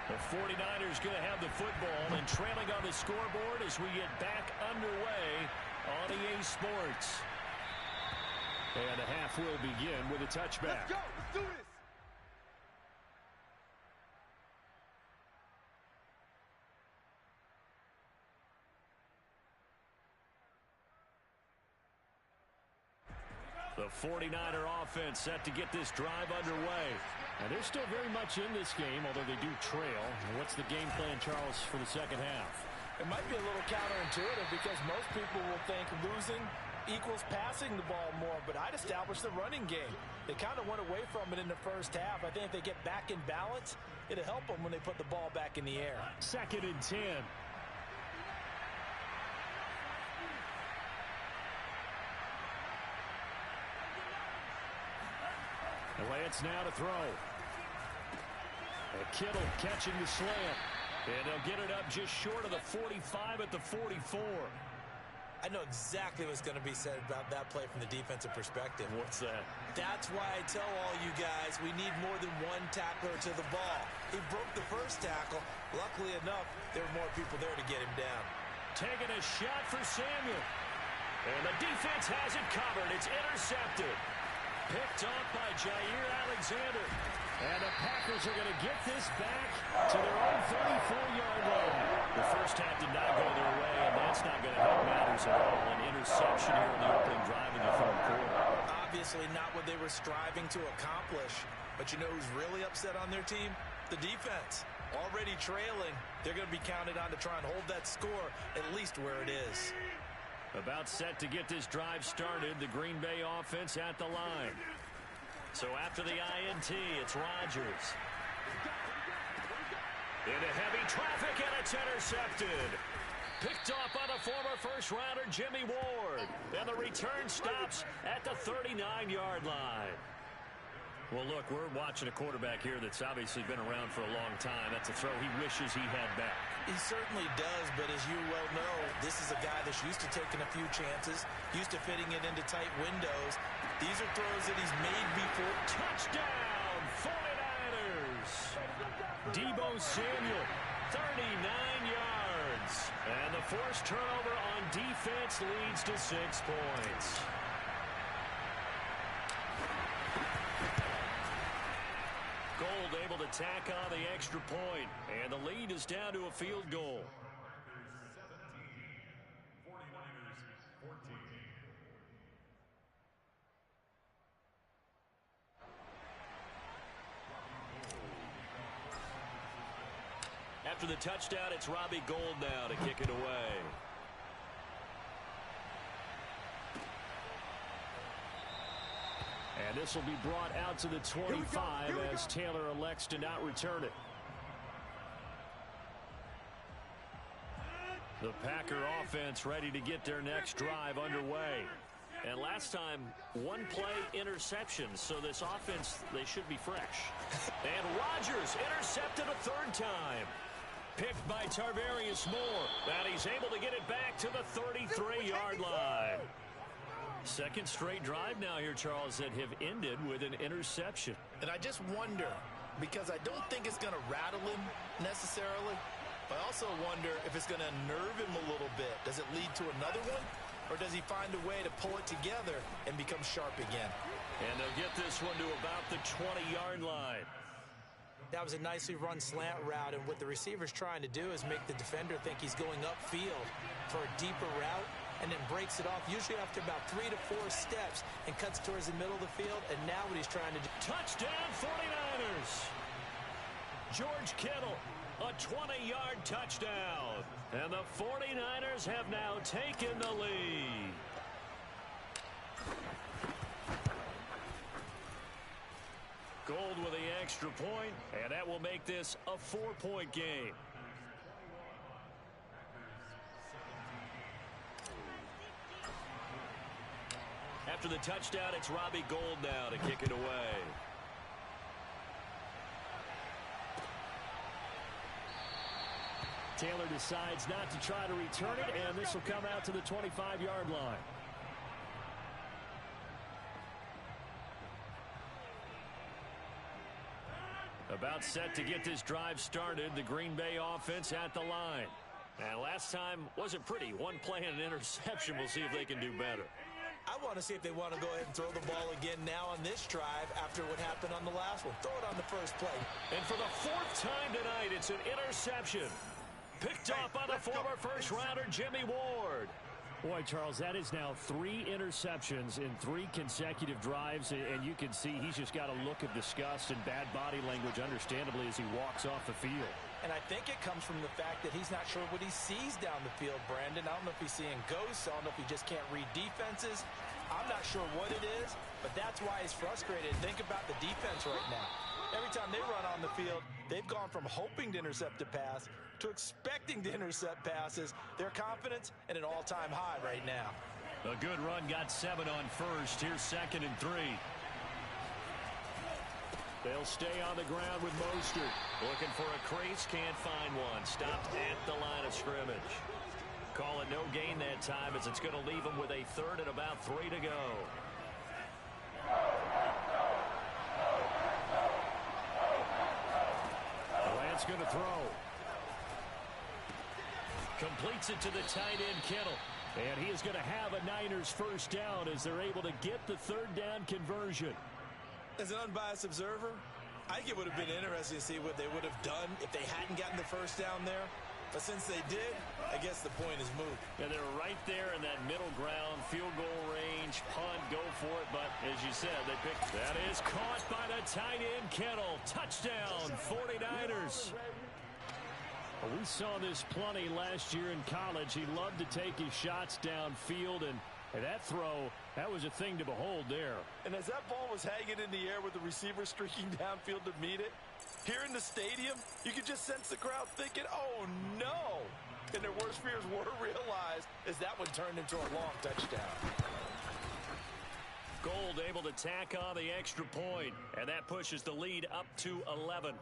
Speaker 1: The 49ers going to have the football and trailing on the scoreboard as we get back underway on EA Sports.
Speaker 4: And the half will begin with a touchback.
Speaker 6: Let's go. Let's do this.
Speaker 1: The 49er offense set to get this drive underway.
Speaker 4: Now, they're still very much in this game, although they do trail. What's the game plan, Charles, for the second half?
Speaker 2: It might be a little counterintuitive because most people will think losing equals passing the ball more, but I'd establish the running game. They kind of went away from it in the first half. I think if they get back in balance, it'll help them when they put the ball back in the air.
Speaker 4: 2nd and 10. The Lance now to throw. And Kittle catching the slant. And they'll get it up just short of the 45 at the 44.
Speaker 2: I know exactly what's going to be said about that play from the defensive perspective.
Speaker 1: What's that?
Speaker 2: That's why I tell all you guys we need more than one tackler to the ball. He broke the first tackle. Luckily enough, there were more people there to get him down.
Speaker 1: Taking a shot for Samuel. And the defense has it covered. It's intercepted. Picked off by Jair Alexander. And the Packers are going to get this back to their own 34-yard line. The first half did not go their way, and that's not going to help matters at all. An interception here in the opening drive in the third quarter.
Speaker 2: Obviously not what they were striving to accomplish. But you know who's really upset on their team? The defense. Already trailing. They're going to be counted on to try and hold that score at least where it is.
Speaker 1: About set to get this drive started. The Green Bay offense at the line. So after the INT, it's Rodgers. Into heavy traffic, and it's intercepted. Picked off by the former first-rounder Jimmy Ward. And the return stops at the 39-yard line. Well, look, we're watching a quarterback here that's obviously been around for a long time. That's a throw he wishes he had back.
Speaker 2: He certainly does, but as you well know, this is a guy that's used to taking a few chances, used to fitting it into tight windows. These are throws that he's made before.
Speaker 1: Touchdown, 49ers! Deebo Samuel, 39 yards. And the forced turnover on defense leads to 6 points. Gold able to tack on the extra point, and the lead is down to a field goal.
Speaker 3: 49ers 14.
Speaker 1: After the touchdown, it's Robbie Gould now to kick it away.
Speaker 4: And this will be brought out to the 25 as Taylor elects to not return it.
Speaker 1: The Packer offense ready to get their next drive underway. And last time, one play interception, so this offense, they should be fresh. And Rodgers intercepted a third time. Picked by Tarvarius Moore. And he's able to get it back to the 33-yard line. Second straight drive now here, Charles, that have ended with an interception.
Speaker 2: And I just wonder, because I don't think it's going to rattle him necessarily, but I also wonder if it's going to nerve him a little bit. Does it lead to another one? Or does he find a way to pull it together and become sharp again?
Speaker 1: And they'll get this one to about the 20-yard line.
Speaker 2: That was a nicely run slant route, and what the receiver's trying to do is make the defender think he's going upfield for a deeper route, and then breaks it off, usually after about 3 to 4 steps, and cuts towards the middle of the field, and now what he's trying to do.
Speaker 1: Touchdown, 49ers! George Kittle, a 20-yard touchdown. And the 49ers have now taken the lead. Gold with the extra point, and that will make this a 4-point game. After the touchdown, it's Robbie Gould now to kick it away.
Speaker 4: Taylor decides not to try to return it, and this will come out to the 25-yard line.
Speaker 1: About set to get this drive started, the Green Bay offense at the line. And last time wasn't pretty. One play and an interception. We'll see if they can do better.
Speaker 2: I want to see if they want to go ahead and throw the ball again now on this drive after what happened on the last one. Throw it on the first play.
Speaker 1: And for the 4th time tonight, it's an interception. Picked off by the former first-rounder Jimmy Ward.
Speaker 4: Boy, Charles, that is now 3 interceptions in 3 consecutive drives, and you can see he's just got a look of disgust and bad body language, understandably, as he walks off the field.
Speaker 2: And I think it comes from the fact that he's not sure what he sees down the field, Brandon. I don't know if he's seeing ghosts. I don't know if he just can't read defenses. I'm not sure what it is, but that's why he's frustrated. Think about the defense right now. Every time they run on the field, they've gone from hoping to intercept a pass to expecting to intercept passes. Their confidence at an all-time high right now.
Speaker 1: A good run, got 7 on first. Here's 2nd and 3.
Speaker 4: They'll stay on the ground with Mostert.
Speaker 1: Looking for a crease, can't find one. Stopped at the line of scrimmage. Call it no gain that time, as it's going to leave him with a 3rd and about 3 to go.
Speaker 4: Lance going to throw.
Speaker 1: Completes it to the tight end, Kittle.
Speaker 4: And he is going to have a Niners first down as they're able to get the 3rd down conversion.
Speaker 2: As an unbiased observer, I think it would have been interesting to see what they would have done if they hadn't gotten the first down there. But since they did, I guess the point is moved.
Speaker 1: And they're right there in that middle ground, field goal range, punt, go for it. But as you said, they picked.
Speaker 4: That is caught by the tight end, Kittle. Touchdown, 49ers. Well, we saw this plenty last year in college. He loved to take his shots downfield, and that throw, that was a thing to behold there.
Speaker 2: And as that ball was hanging in the air with the receiver streaking downfield to meet it, here in the stadium, you could just sense the crowd thinking, oh, no. And their worst fears were realized as that one turned into a long touchdown.
Speaker 1: Gold able to tack on the extra point, and that pushes the lead up to 11.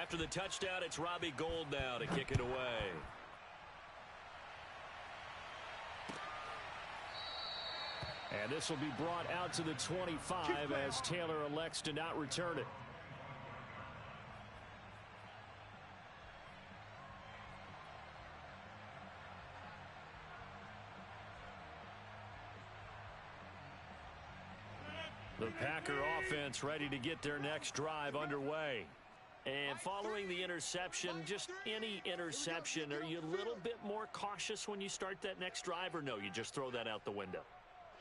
Speaker 1: After the touchdown, it's Robbie Gould now to kick it away.
Speaker 4: And this will be brought out to the 25 as Taylor elects to not return it. The Packer offense ready to get their next drive underway.
Speaker 1: And following the interception, just any interception, are you a little bit more cautious when you start that next drive, or no, you just throw that out the window?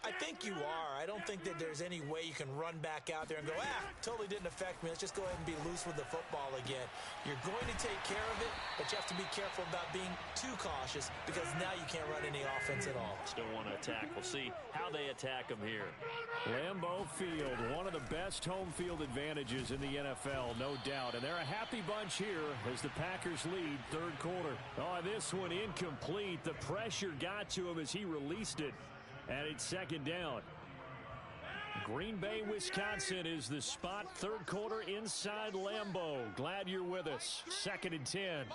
Speaker 2: I think you are. I don't think that there's any way you can run back out there and go, totally didn't affect me. Let's just go ahead and be loose with the football again. You're going to take care of it, but you have to be careful about being too cautious because now you can't run any offense at all.
Speaker 1: Still want to attack. We'll see how they attack them here.
Speaker 4: Lambeau Field, one of the best home field advantages in the NFL, no doubt. And they're a happy bunch here as the Packers lead 3rd quarter. Oh, this one incomplete. The pressure got to him as he released it. And it's 2nd down. Green Bay, Wisconsin is the spot. 3rd quarter inside Lambeau. Glad you're with us. 2nd and 10.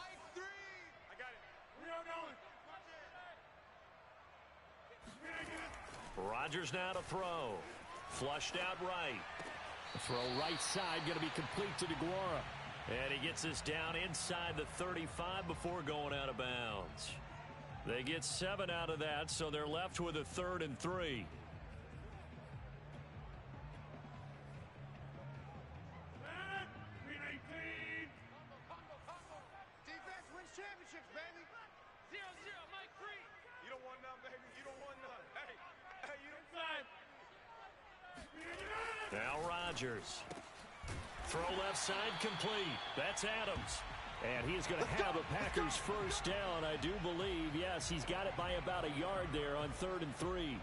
Speaker 1: Rodgers now to throw. Flushed out right.
Speaker 4: Throw right side going to be complete to DeGuara.
Speaker 1: And he gets this down inside the 35 before going out of bounds. They get 7 out of that, so they're left with a 3rd and 3.
Speaker 6: Defense wins championships, baby. 0-0, Mike Free. You don't want none, baby. You don't want none. Hey, you don't.
Speaker 1: Now Rodgers. Throw left side complete. That's Adams.
Speaker 4: And he is going to have a Packers first down, I do believe. Yes, he's got it by about a yard there on 3rd and 3.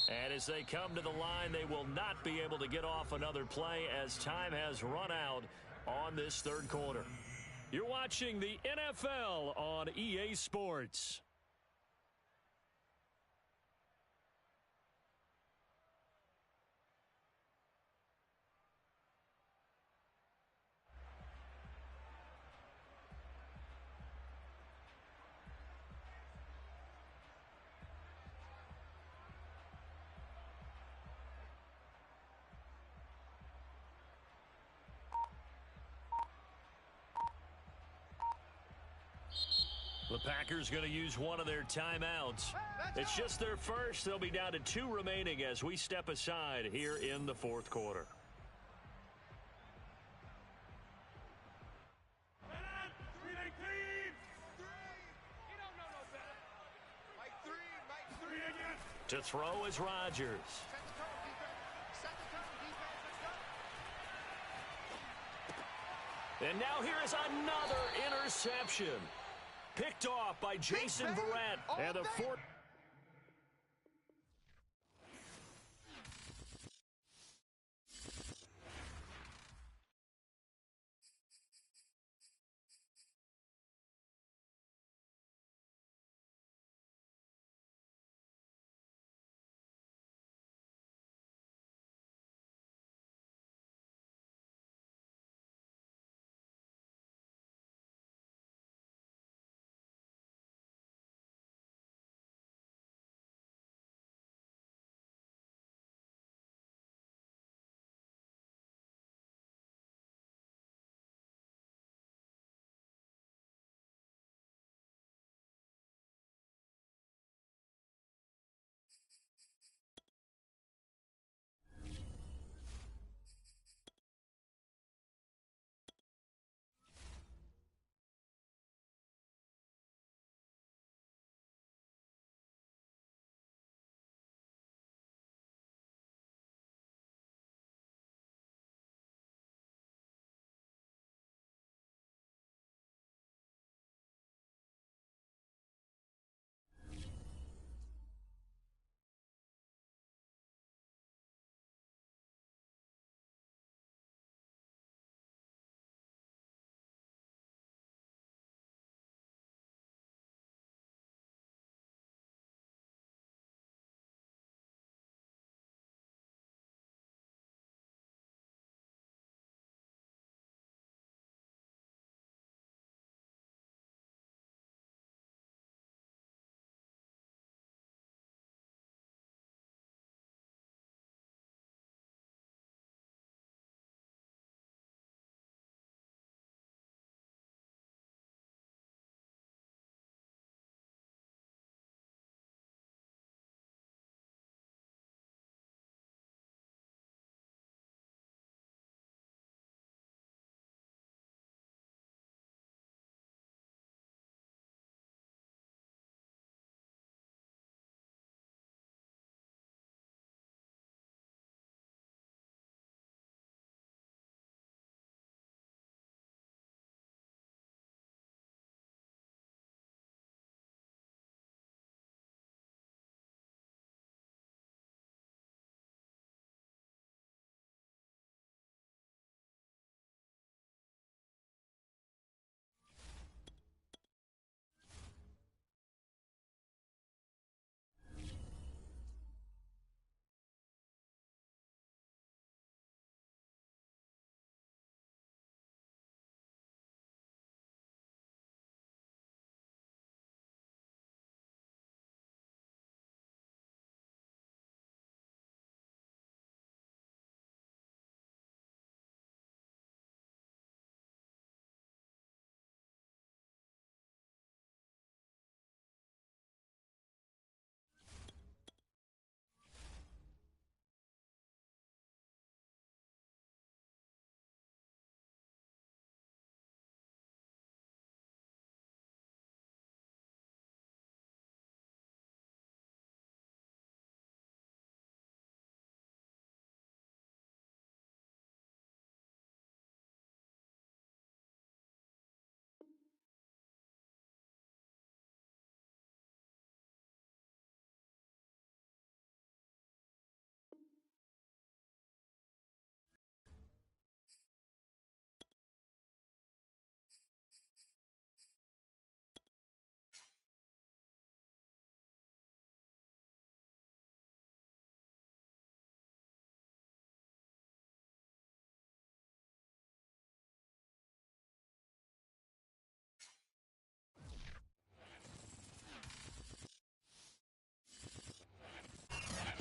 Speaker 1: And as they come to the line, they will not be able to get off another play as time has run out on this 3rd quarter. You're watching the NFL on EA Sports. Packers going to use one of their timeouts. It's just their first. They'll be down to 2 remaining as we step aside here in the fourth quarter. To throw is Rodgers. And now here is another interception. Picked off by Jason Verrett. And the fourth.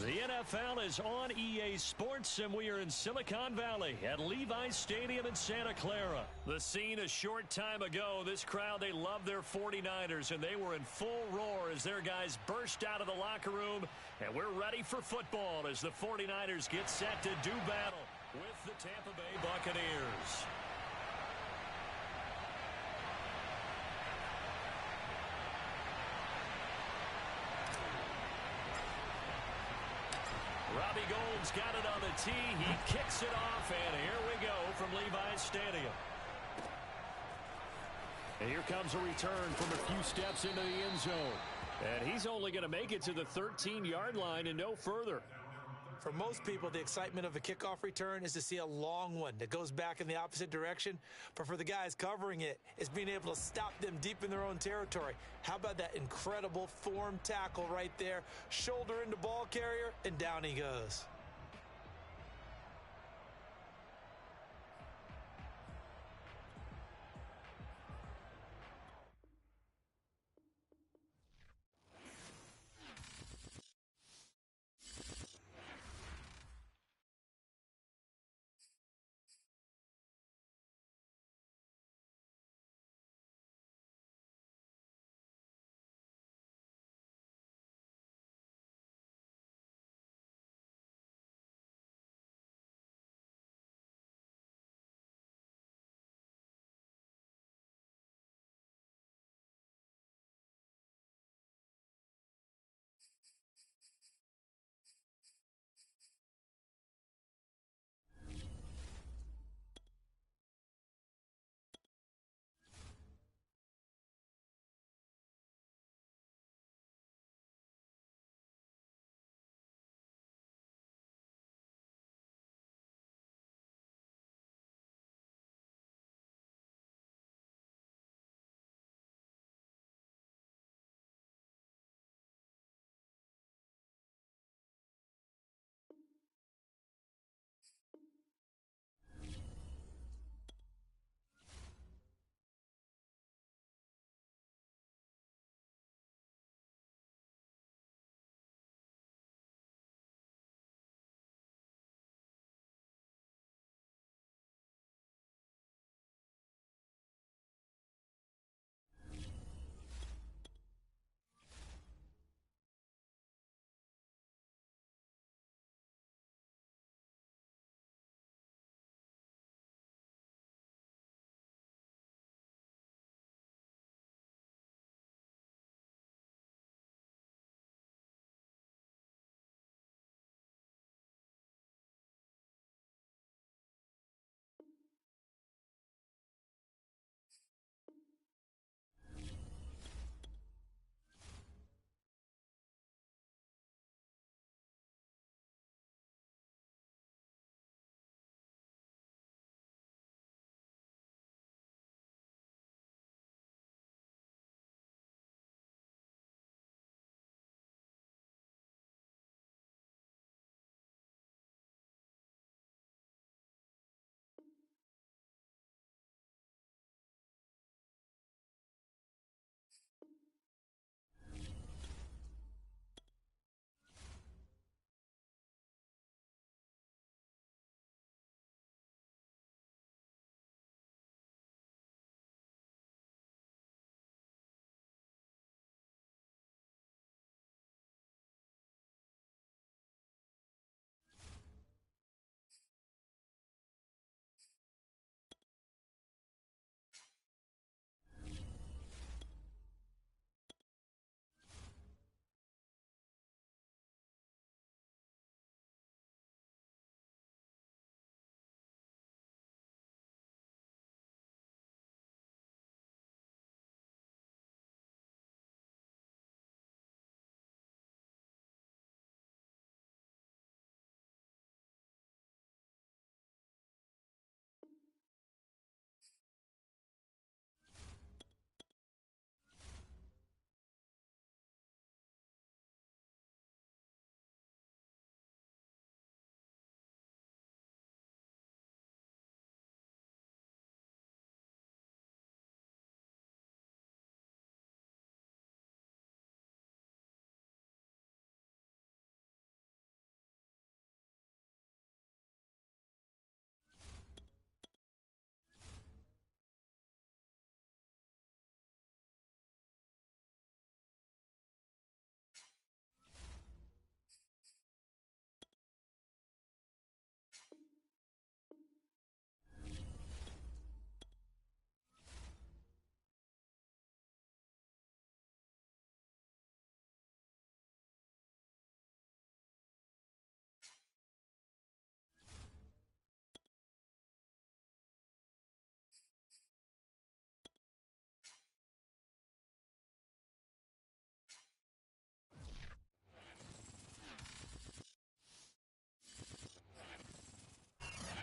Speaker 1: The NFL is on EA Sports, and we are in Silicon Valley at Levi's Stadium in Santa Clara. The scene a short time ago, this crowd, they love their 49ers, and they were in full roar as their guys burst out of the locker room. And we're ready for football as the 49ers get set to do battle with the Tampa Bay Buccaneers. Robbie Gould's got it on the tee. He kicks it off, and here we go from Levi's Stadium.
Speaker 4: And here comes a return from a few steps into the end zone. And he's only going to make it to the 13-yard line and no further.
Speaker 2: For most people, the excitement of a kickoff return is to see a long one that goes back in the opposite direction. But for the guys covering it, it's being able to stop them deep in their own territory. How about that incredible form tackle right there? Shoulder into ball carrier, and down he goes.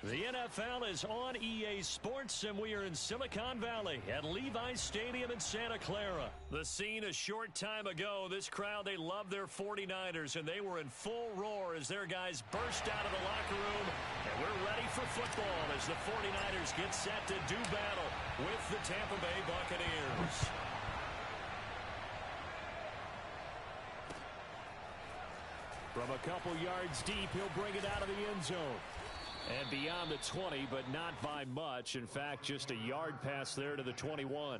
Speaker 1: The NFL is on EA Sports, and we are in Silicon Valley at Levi's Stadium in Santa Clara. The scene a short time ago, this crowd, they love their 49ers, and they were in full roar as their guys burst out of the locker room. And we're ready for football as the 49ers get set to do battle with the Tampa Bay Buccaneers.
Speaker 4: From a couple yards deep, he'll bring it out of the end zone. And beyond the 20, but not by much. In fact, just a yard pass there to the 21.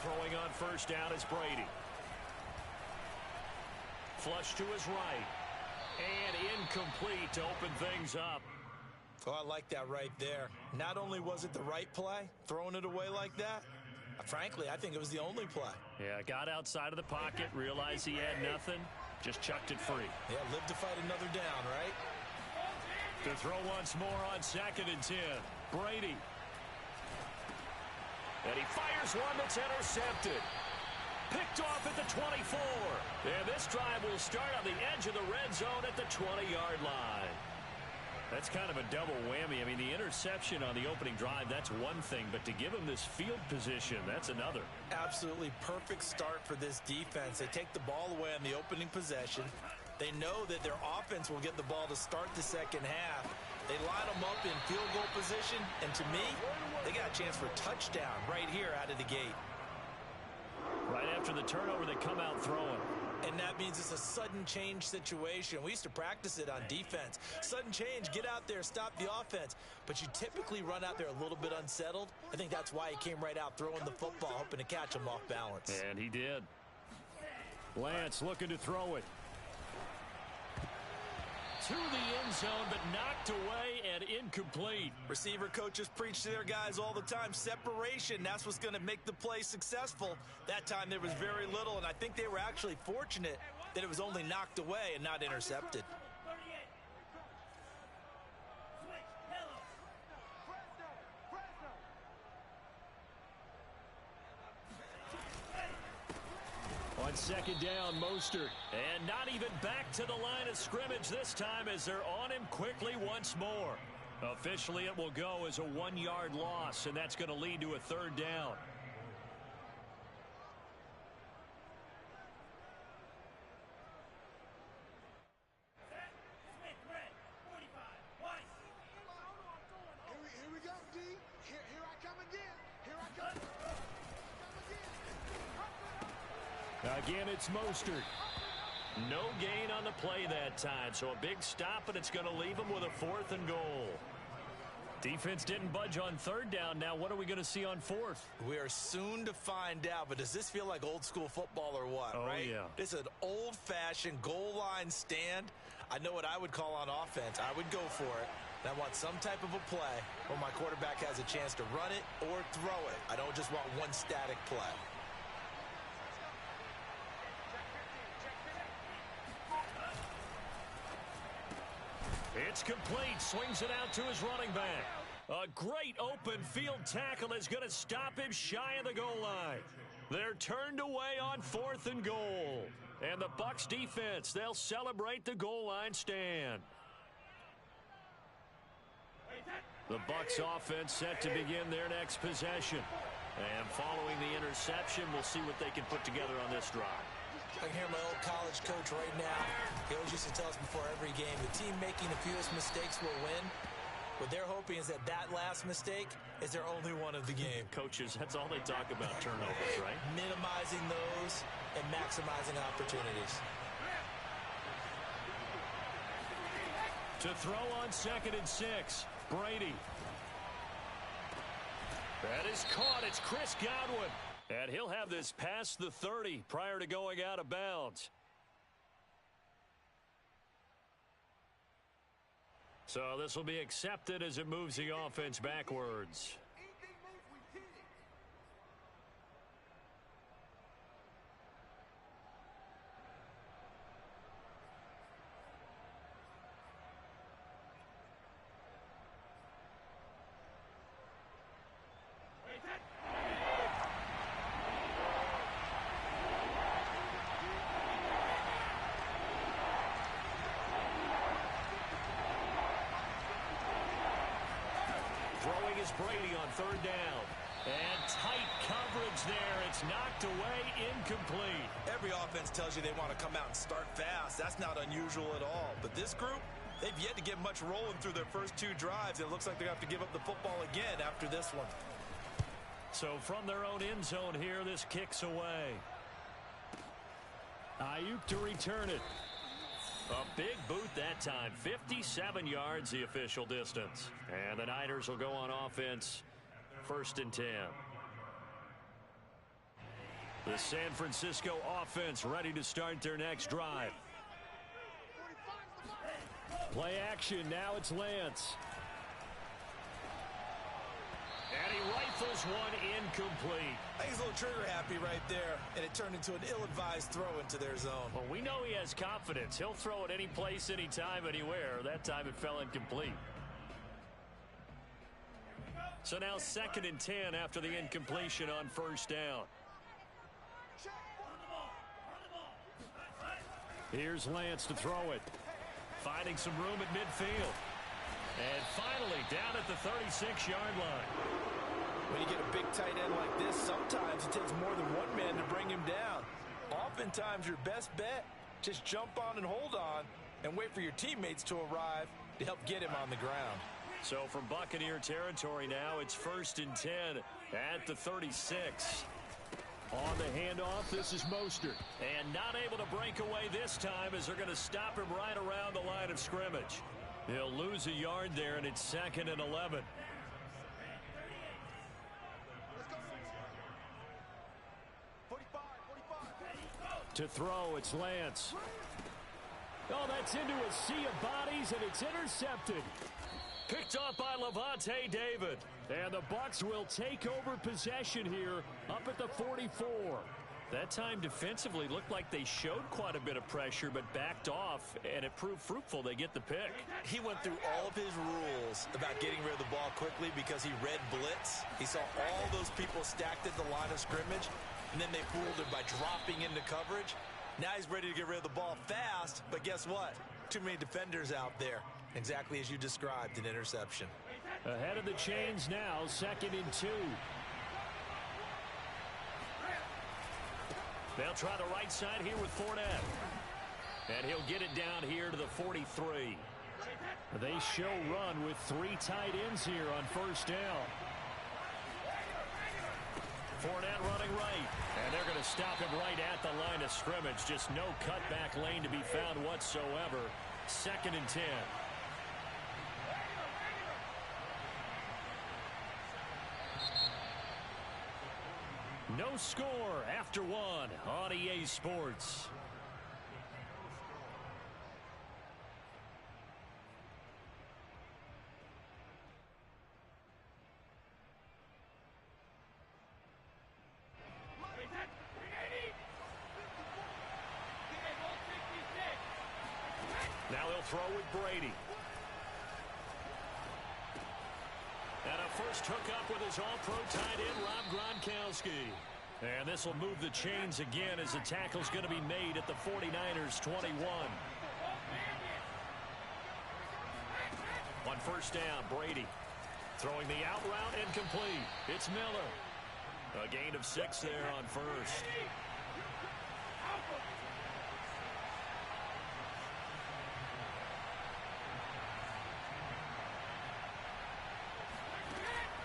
Speaker 1: Throwing on first down is Brady. Flush to his right. And incomplete to open things up.
Speaker 2: Oh, I like that right there. Not only was it the right play, throwing it away like that, frankly, I think it was the only play.
Speaker 1: Yeah, got outside of the pocket, realized he had nothing, just chucked it free.
Speaker 2: Yeah, live to fight another down, right?
Speaker 1: To throw once more on 2nd and 10. Brady. And he fires one that's intercepted. Picked off at the 24. And this drive will start on the edge of the red zone at the 20-yard line. That's kind of a double whammy. I mean, the interception on the opening drive, that's one thing. But to give him this field position, that's another.
Speaker 2: Absolutely perfect start for this defense. They take the ball away on the opening possession. They know that their offense will get the ball to start the second half. They line them up in field goal position, and to me, they got a chance for a touchdown right here out of the gate.
Speaker 1: Right after the turnover, they come out throwing.
Speaker 2: And that means it's a sudden change situation. We used to practice it on defense. Sudden change, get out there, stop the offense. But you typically run out there a little bit unsettled. I think that's why he came right out throwing the football, hoping to catch him off balance.
Speaker 1: And he did.
Speaker 4: Lance looking to throw it.
Speaker 1: To the end zone, but knocked away and incomplete.
Speaker 2: Receiver coaches preach to their guys all the time. Separation, that's what's going to make the play successful. That time there was very little, and I think they were actually fortunate that it was only knocked away and not intercepted.
Speaker 1: On 2nd down, Mostert. And not even back to the line of scrimmage this time as they're on him quickly once more. Officially, it will go as a 1-yard loss, and that's going to lead to a 3rd down.
Speaker 6: Here we go, D. Here I come again. Here I come again.
Speaker 1: Again, it's Mostert. No gain on the play that time, so a big stop, and it's going to leave him with a 4th and goal. Defense didn't budge on 3rd down. Now what are we going to see on 4th?
Speaker 2: We are soon to find out, but does this feel like old school football or what,
Speaker 1: Oh,
Speaker 2: right?
Speaker 1: yeah.
Speaker 2: It's an old-fashioned goal line stand. I know what I would call on offense. I would go for it. And I want some type of a play where my quarterback has a chance to run it or throw it. I don't just want one static play.
Speaker 1: It's complete. Swings it out to his running back. A great open field tackle is going to stop him shy of the goal line. They're turned away on 4th and goal. And the Bucs defense, they'll celebrate the goal line stand. The Bucs offense set to begin their next possession. And following the interception, we'll see what they can put together on this drive.
Speaker 2: I can hear my old college coach right now. He always used to tell us before every game, the team making the fewest mistakes will win. What they're hoping is that last mistake is their only one of the game.
Speaker 1: Coaches, that's all they talk about, turnovers, right?
Speaker 2: Minimizing those and maximizing opportunities.
Speaker 1: To throw on 2nd and 6, Brady. That is caught. It's Chris Godwin. And he'll have this past the 30 prior to going out of bounds. So this will be accepted as it moves the offense backwards.
Speaker 6: Anything moves, we
Speaker 1: Here's Brady on third down. And tight coverage there. It's knocked away, incomplete.
Speaker 2: Every offense tells you they want to come out and start fast. That's not unusual at all. But this group, they've yet to get much rolling through their first 2 drives. It looks like they're going to have to give up the football again after this one.
Speaker 1: So from their own end zone here, this kicks away.
Speaker 4: Ayuk to return it.
Speaker 1: A big boot that time. 57 yards the official distance. And the Niners will go on offense. 1st and 10. The San Francisco offense ready to start their next drive.
Speaker 4: Play action. Now it's Lance.
Speaker 1: And he rifles one incomplete.
Speaker 2: I think he's a little trigger happy right there, and it turned into an ill-advised throw into their zone.
Speaker 1: Well, we know he has confidence. He'll throw it any place, anytime, anywhere. That time it fell incomplete. So now 2nd and 10 after the incompletion on 1st down.
Speaker 4: Here's Lance to throw it.
Speaker 1: Finding some room at midfield. And finally down at the 36-yard line.
Speaker 2: When you get a big tight end like this, sometimes it takes more than one man to bring him down. Oftentimes your best bet, just jump on and hold on and wait for your teammates to arrive to help get him on the ground.
Speaker 1: So from Buccaneer territory now, it's 1st and 10 at the 36.
Speaker 4: On the handoff, this is Mostert.
Speaker 1: And not able to break away this time as they're going to stop him right around the line of scrimmage. He'll lose a yard there, and it's 2nd and 11.
Speaker 4: To throw, it's Lance. Oh, that's into a sea of bodies, and it's intercepted.
Speaker 1: Picked up by Levante David.
Speaker 4: And the Bucs will take over possession here up at the 44.
Speaker 1: That time defensively looked like they showed quite a bit of pressure but backed off, and it proved fruitful. They get the pick.
Speaker 2: He went through all of his rules about getting rid of the ball quickly because he read blitz. He saw all those people stacked at the line of scrimmage, and then they fooled him by dropping into coverage. Now he's ready to get rid of the ball fast, but guess what? Too many defenders out there. Exactly as you described, an interception.
Speaker 4: Ahead of the chains now, 2nd and 2.
Speaker 1: They'll try the right side here with Fournette. And he'll get it down here to the 43.
Speaker 4: They show run with 3 tight ends here on 1st down.
Speaker 1: Fournette running right. And they're going to stop him right at the line of scrimmage. Just no cutback lane to be found whatsoever. 2nd and 10. No score after 1 on EA Sports. Now he'll throw with Brady. And a first hookup with his all-pro tight end, Rob Gronkowski. And this will move the chains again as the tackle's going to be made at the 49ers 21. On 1st down, Brady throwing the out route incomplete. It's Miller. A gain of 6 there on 1st.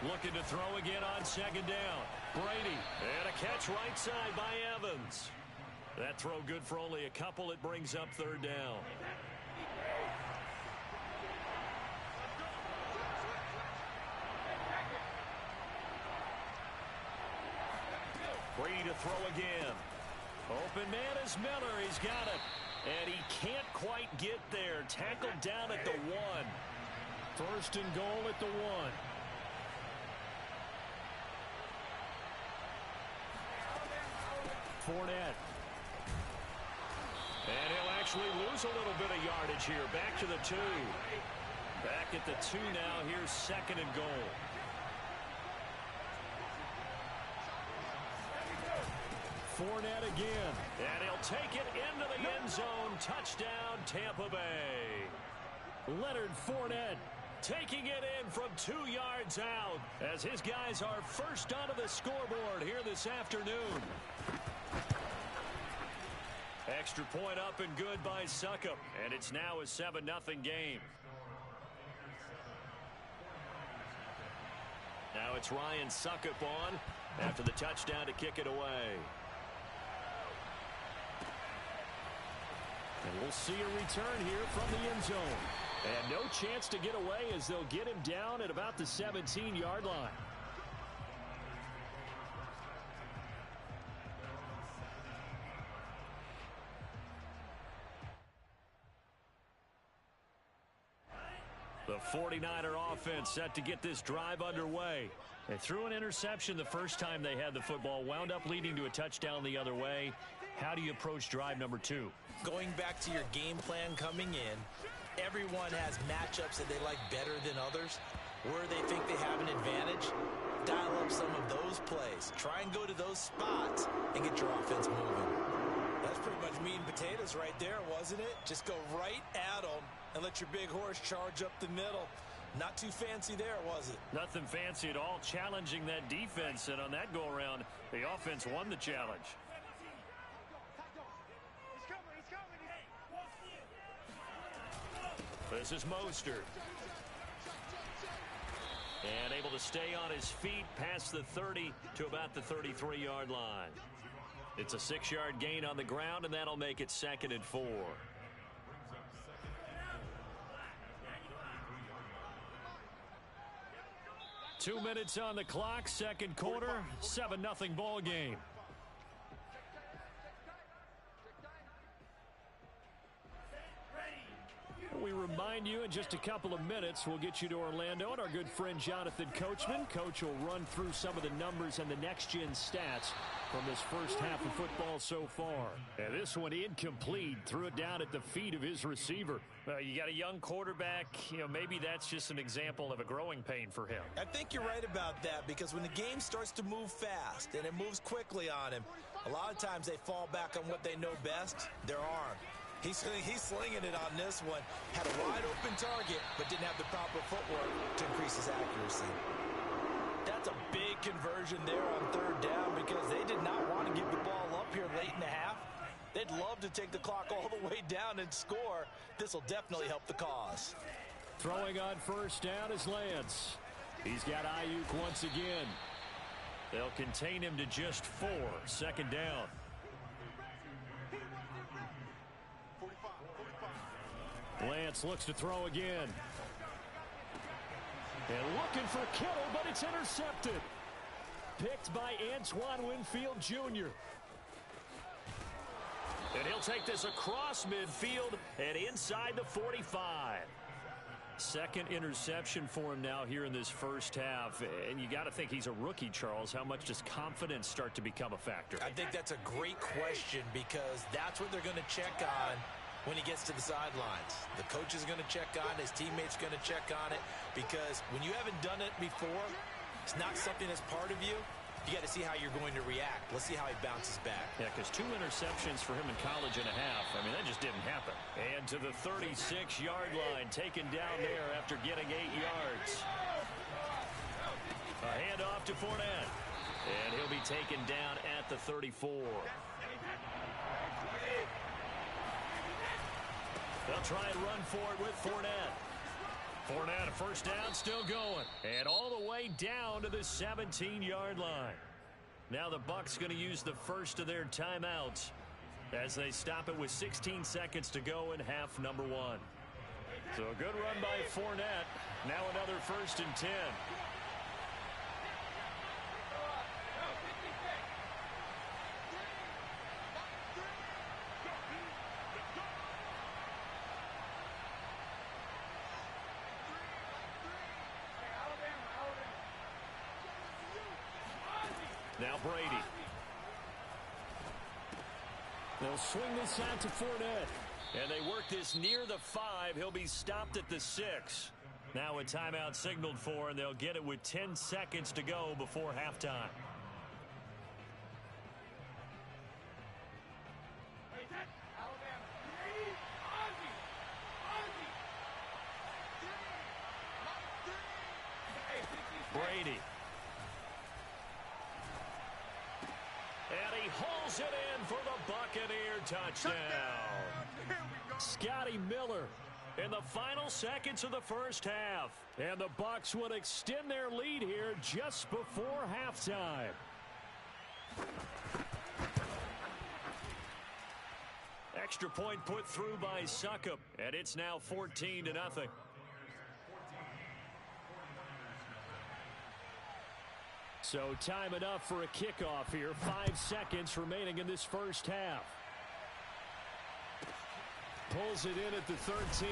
Speaker 1: Looking to throw again on 2nd down. Brady, and a catch right side by Evans. That throw good for only a couple. It brings up 3rd down. Brady to throw again. Open man is Miller. He's got it. And he can't quite get there. Tackled down at the 1.
Speaker 4: 1st and goal at the 1. Fournette.
Speaker 1: And he'll actually lose a little bit of yardage here. Back to the 2. Back at the 2 now. Here's 2nd and goal.
Speaker 4: Fournette again.
Speaker 1: And he'll take it into the end zone. Touchdown, Tampa Bay.
Speaker 4: Leonard Fournette
Speaker 1: taking it in from 2 yards out as his guys are first onto the scoreboard here this afternoon. Extra point up and good by Suckup, and it's now a 7-0 game. Now it's Ryan Suckup on after the touchdown to kick it away. And we'll see a return here from the end zone. And no chance to get away as they'll get him down at about the 17-yard line. The 49er offense set to get this drive underway. They threw an interception the first time they had the football, wound up leading to a touchdown the other way. How do you approach drive number 2?
Speaker 2: Going back to your game plan coming in, everyone has matchups that they like better than others. Where they think they have an advantage, dial up some of those plays. Try and go to those spots and get your offense moving. That's pretty much meat and potatoes right there, wasn't it? Just go right at them and let your big horse charge up the middle. Not too fancy there, was it?
Speaker 1: Nothing fancy at all, challenging that defense, and on that go-around, the offense won the challenge. This is Mostert. And able to stay on his feet past the 30 to about the 33-yard line. It's a 6-yard gain on the ground, and that'll make it 2nd and 4. Two minutes on the clock, second quarter, 7-0 ball game. We remind you in just a couple of minutes we'll get you to Orlando and our good friend Jonathan Coachman. Coach will run through some of the numbers and the next-gen stats from this first half of football so far. And this one incomplete. Threw it down at the feet of his receiver. You got a young quarterback. Maybe that's just an example of a growing pain for him.
Speaker 2: I think you're right about that, because when the game starts to move fast and it moves quickly on him, a lot of times they fall back on what they know best, their arm. He's slinging it on this one. Had a wide-open target, but didn't have the proper footwork to increase his accuracy. That's a big conversion there on 3rd down, because they did not want to give the ball up here late in the half. They'd love to take the clock all the way down and score. This will definitely help the cause.
Speaker 1: Throwing on 1st down is Lance. He's got Ayuk once again. They'll contain him to just 4. 2nd down. Lance looks to throw again. And looking for Kittle, but it's intercepted. Picked by Antoine Winfield Jr. And he'll take this across midfield and inside the 45. 2nd interception for him now here in this first half. And you got to think he's a rookie, Charles. How much does confidence start to become a factor?
Speaker 2: I think that's a great question, because that's what they're going to check on when he gets to the sidelines. The coach is going to check on it. His teammates are going to check on it, because when you haven't done it before, it's not something that's part of you. You got to see how you're going to react. Let's see how he bounces back.
Speaker 1: Yeah, because 2 interceptions for him in college and a half. I mean, that just didn't happen. And to the 36-yard line, taken down there after getting 8 yards. A handoff to Fournette. And he'll be taken down at the 34. They'll try and run for it with Fournette. Fournette, a 1st down, still going. And all the way down to the 17-yard line. Now the Bucs going to use the first of their timeouts as they stop it with 16 seconds to go in half number 1. So a good run by Fournette. Now another 1st and 10. Now Brady. They'll swing this out to Fournette. And they work this near the 5. He'll be stopped at the 6. Now a timeout signaled for, and they'll get it with 10 seconds to go before halftime. hauls it in for the Buccaneer touchdown. Scotty Miller in the final seconds of the first half. And the Bucs would extend their lead here just before halftime. Extra point put through by Succop, and it's now 14-0. So time enough for a kickoff here. 5 seconds remaining in this first half. Pulls it in at the 13.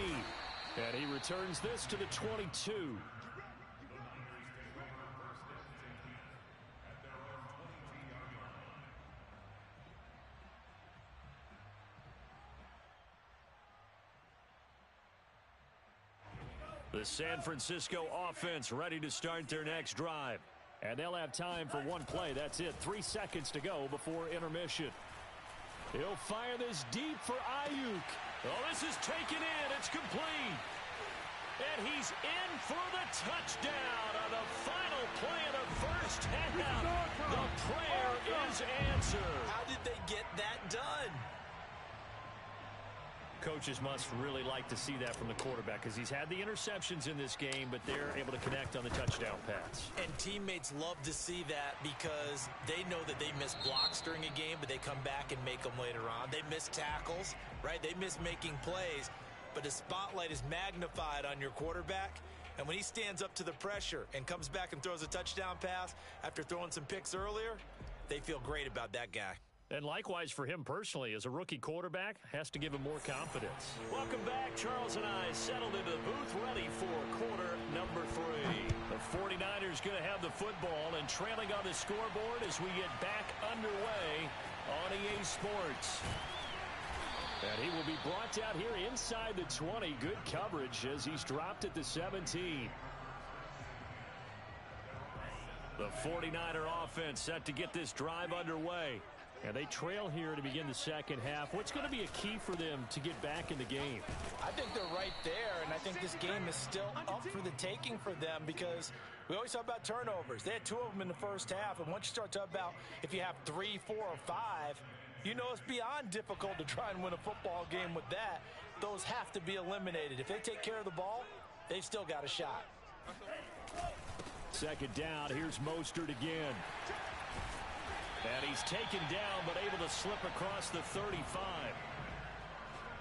Speaker 1: And he returns this to the 22. The San Francisco offense ready to start their next drive. And they'll have time for one play. That's it. 3 seconds to go before intermission. He'll fire this deep for Ayuk. Oh, this is taken in. It's complete. And he's in for the touchdown on the final play of the first half. The prayer is answered.
Speaker 2: How did they get that done?
Speaker 1: Coaches must really like to see that from the quarterback because he's had the interceptions in this game, but they're able to connect on the touchdown pass.
Speaker 2: And teammates love to see that because they know that they miss blocks during a game, but they come back and make them later on. They miss tackles, right? They miss making plays, but the spotlight is magnified on your quarterback. And when he stands up to the pressure and comes back and throws a touchdown pass after throwing some picks earlier, they feel great about that guy.
Speaker 1: And likewise for him personally, as a rookie quarterback, has to give him more confidence. Welcome back. Charles and I settled into the booth ready for quarter number 3. The 49ers going to have the football and trailing on the scoreboard as we get back underway on EA Sports. And he will be brought down here inside the 20. Good coverage as he's dropped at the 17. The 49er offense set to get this drive underway. And they trail here to begin the second half. What's going to be a key for them to get back in the game?
Speaker 2: I think they're right there, and I think this game is still up for the taking for them because we always talk about turnovers. They had 2 of them in the first half, and once you start talking about if you have 3, 4, or 5, you know it's beyond difficult to try and win a football game with that. Those have to be eliminated. If they take care of the ball, they've still got a shot.
Speaker 1: Second down, here's Mostert again. And he's taken down, but able to slip across the 35.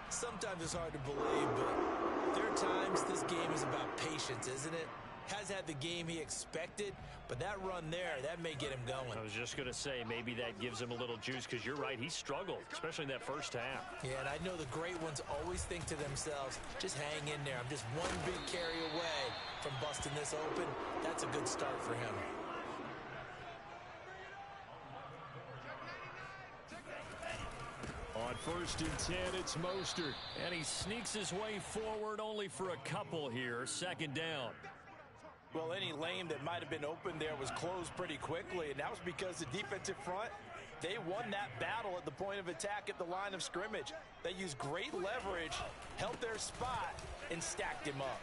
Speaker 2: Sometimes it's hard to believe, but there are times this game is about patience, isn't it? Has had the game he expected, but that run there, that may get him going.
Speaker 1: I was just going to say, maybe that gives him a little juice, because you're right, he struggled, especially in that first half.
Speaker 2: Yeah, and I know the great ones always think to themselves, just hang in there. I'm just one big carry away from busting this open. That's a good start for him.
Speaker 1: On 1st and 10, it's Mostert. And he sneaks his way forward only for a couple here. Second down.
Speaker 2: Well, any lane that might have been open there was closed pretty quickly, and that was because the defensive front, they won that battle at the point of attack at the line of scrimmage. They used great leverage, held their spot, and stacked him up.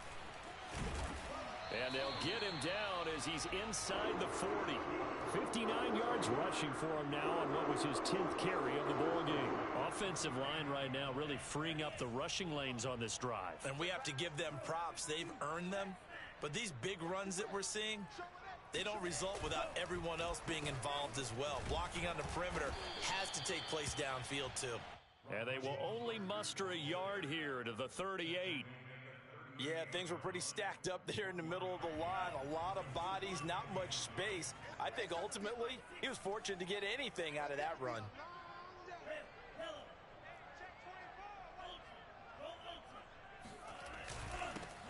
Speaker 1: And they'll get him down as he's inside the 40. 59 yards rushing for him now on what was his 10th carry of the ball game. Offensive line right now really freeing up the rushing lanes on this drive.
Speaker 2: And we have to give them props. They've earned them. But these big runs that we're seeing, they don't result without everyone else being involved as well. Blocking on the perimeter has to take place downfield too.
Speaker 1: And they will only muster a yard here to the 38.
Speaker 2: Yeah, things were pretty stacked up there in the middle of the line. A lot of bodies, not much space. I think ultimately he was fortunate to get anything out of that run.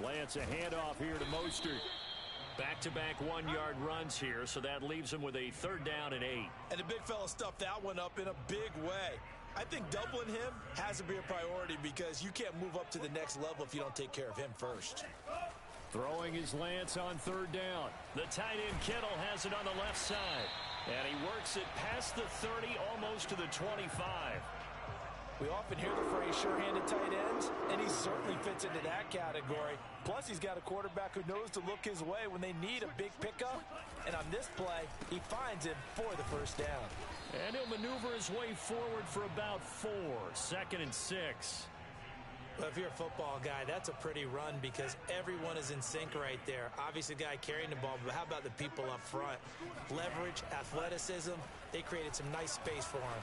Speaker 1: Lance, a handoff here to Mostert. Back-to-back 1-yard runs here, so that leaves him with a 3rd down and 8.
Speaker 2: And the big fella stuffed that one up in a big way. I think doubling him has to be a priority because you can't move up to the next level if you don't take care of him first.
Speaker 1: Throwing his Lance on 3rd down. The tight end Kittle has it on the left side. And he works it past the 30, almost to the 25.
Speaker 2: We often hear the phrase sure-handed tight ends, and he certainly fits into that category. Plus, he's got a quarterback who knows to look his way when they need a big pickup. And on this play, he finds him for the first down.
Speaker 1: And he'll maneuver his way forward for about 4. 2nd and 6.
Speaker 2: Well, if you're a football guy, that's a pretty run because everyone is in sync right there. Obviously, the guy carrying the ball, but how about the people up front? Leverage, athleticism, they created some nice space for him.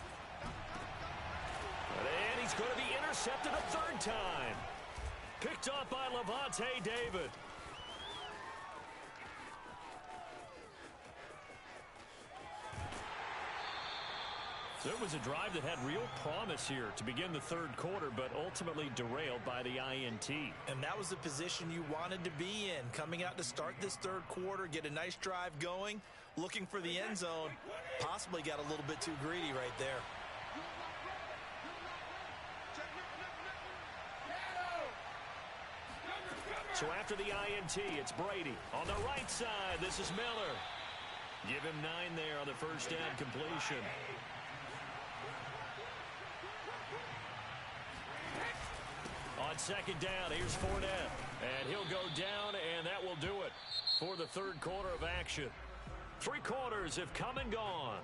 Speaker 1: And he's going to be intercepted a 3rd time. Picked off by Levante David. So it was a drive that had real promise here to begin the 3rd quarter, but ultimately derailed by the INT.
Speaker 2: And that was the position you wanted to be in. Coming out to start this 3rd quarter, get a nice drive going, looking for the end zone. Possibly got a little bit too greedy right there.
Speaker 1: So after the INT, it's Brady. On the right side, this is Miller. Give him 9 there on the first down completion. On 2nd down, here's Fournette. And he'll go down, and that will do it for the 3rd quarter of action. 3 quarters have come and gone.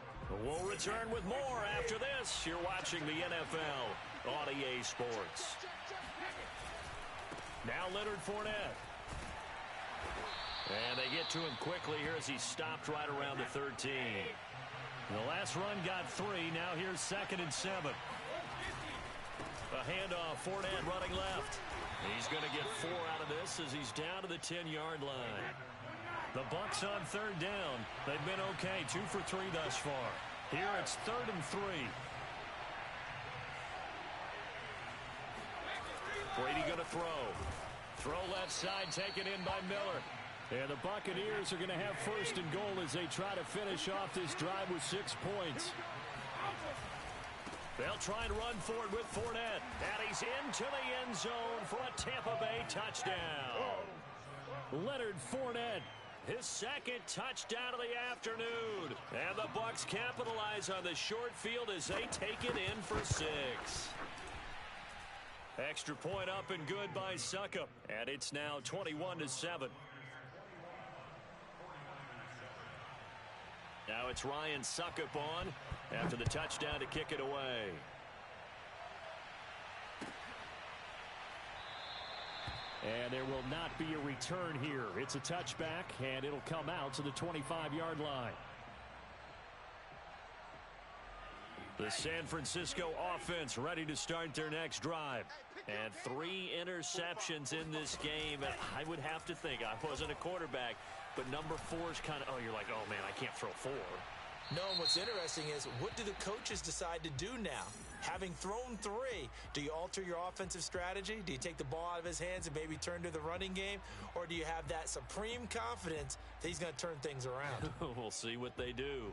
Speaker 1: We'll return with more after this. You're watching the NFL on EA Sports. Now Leonard Fournette. And they get to him quickly here as he stopped right around the 13. The last run got 3. Now here's 2nd and 7. A handoff, Fournette running left. He's going to get 4 out of this as he's down to the 10-yard line. The Bucs on 3rd down. They've been okay, 2 for 3 thus far. Here it's 3rd and 3. Brady going to throw. Throw left side, taken in by Miller. And the Buccaneers are going to have 1st and goal as they try to finish off this drive with 6 points. They'll try and run forward with Fournette. And he's into the end zone for a Tampa Bay touchdown. Leonard Fournette, his 2nd touchdown of the afternoon. And the Bucs capitalize on the short field as they take it in for 6. Extra point up and good by Succop. And it's now 21-7. Now it's Ryan Succop on after the touchdown to kick it away. And there will not be a return here. It's a touchback, and it'll come out to the 25-yard line. The San Francisco offense ready to start their next drive. And 3 interceptions in this game. And I would have to think, I wasn't a quarterback, but number 4 is kind of, you're like, oh, man, I can't throw 4.
Speaker 2: No, and what's interesting is, what do the coaches decide to do now? Having thrown 3, do you alter your offensive strategy? Do you take the ball out of his hands and maybe turn to the running game? Or do you have that supreme confidence that he's going to turn things around?
Speaker 1: We'll see what they do.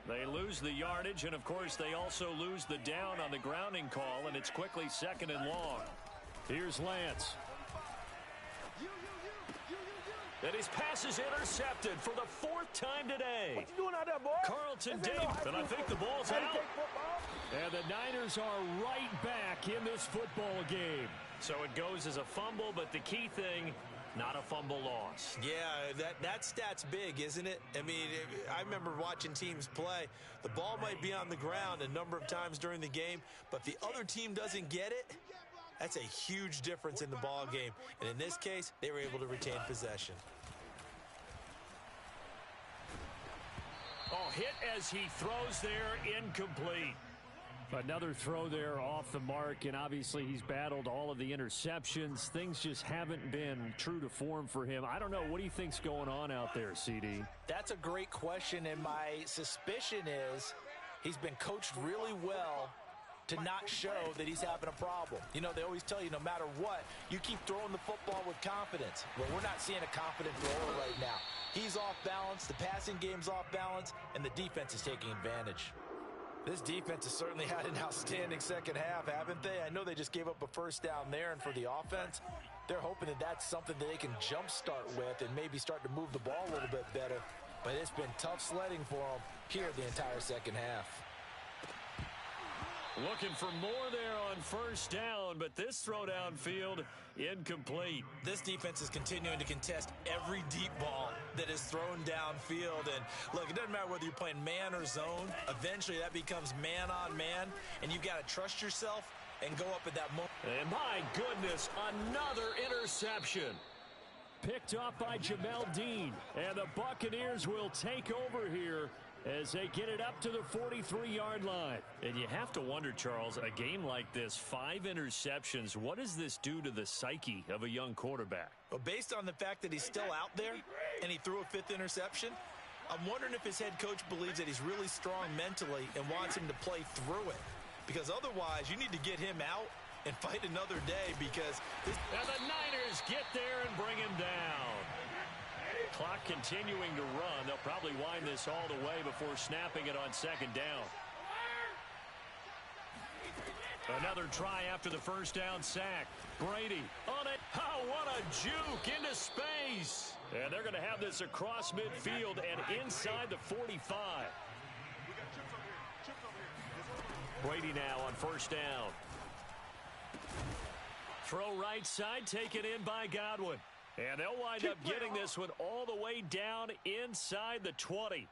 Speaker 1: They lose the yardage, and, of course, they also lose the down on the grounding call, and it's quickly 2nd and long. Here's Lance. And his pass is intercepted for the 4th time today.
Speaker 6: What you doing out there, boy?
Speaker 1: Carlton Davis, and I think the ball's out. And the Niners are right back in this football game. So it goes as a fumble, but the key thing, not a fumble loss.
Speaker 2: Yeah, that stat's big, isn't it? I mean, I remember watching teams play. The ball might be on the ground a number of times during the game, but if the other team doesn't get it, that's a huge difference in the ball game. And in this case, they were able to retain possession.
Speaker 1: Oh, hit as he throws there, incomplete. Another throw there off the mark, and obviously he's battled all of the interceptions. Things just haven't been true to form for him. I don't know. What do you think's going on out there, CD?
Speaker 2: That's a great question, and my suspicion is he's been coached really well to not show that he's having a problem. You know, they always tell you no matter what, you keep throwing the football with confidence. Well, we're not seeing a confident thrower right now. He's off balance, the passing game's off balance, and the defense is taking advantage. This defense has certainly had an outstanding second half, haven't they? I know they just gave up a 1st down there, and for the offense, they're hoping that that's something that they can jumpstart with and maybe start to move the ball a little bit better. But it's been tough sledding for them here the entire second half.
Speaker 1: Looking for more there on first down, but this throw downfield incomplete.
Speaker 2: This defense is continuing to contest every deep ball that is thrown downfield. And look, it doesn't matter whether you're playing man or zone. Eventually that becomes man on man, and you've got to trust yourself and go up at that moment.
Speaker 1: And my goodness, another interception.
Speaker 4: Picked off by Jamel Dean, and the Buccaneers will take over here as they get it up to the 43-yard line.
Speaker 1: And you have to wonder, Charles, a game like this, 5 interceptions, what does this do to the psyche of a young quarterback?
Speaker 2: Well, based on the fact that he's still out there and he threw a 5th interception, I'm wondering if his head coach believes that he's really strong mentally and wants him to play through it. Because otherwise, you need to get him out and fight another day because this...
Speaker 1: And the Niners get there and bring him down. Clock continuing to run. They'll probably wind this all the way before snapping it on second down. Another try after the first down sack. Brady on it. Oh, what a juke into space. And they're going to have this across midfield and inside the 45. Brady now on first down. Throw right side, taken in by Godwin. And they'll wind up getting this one all the way down inside the 20.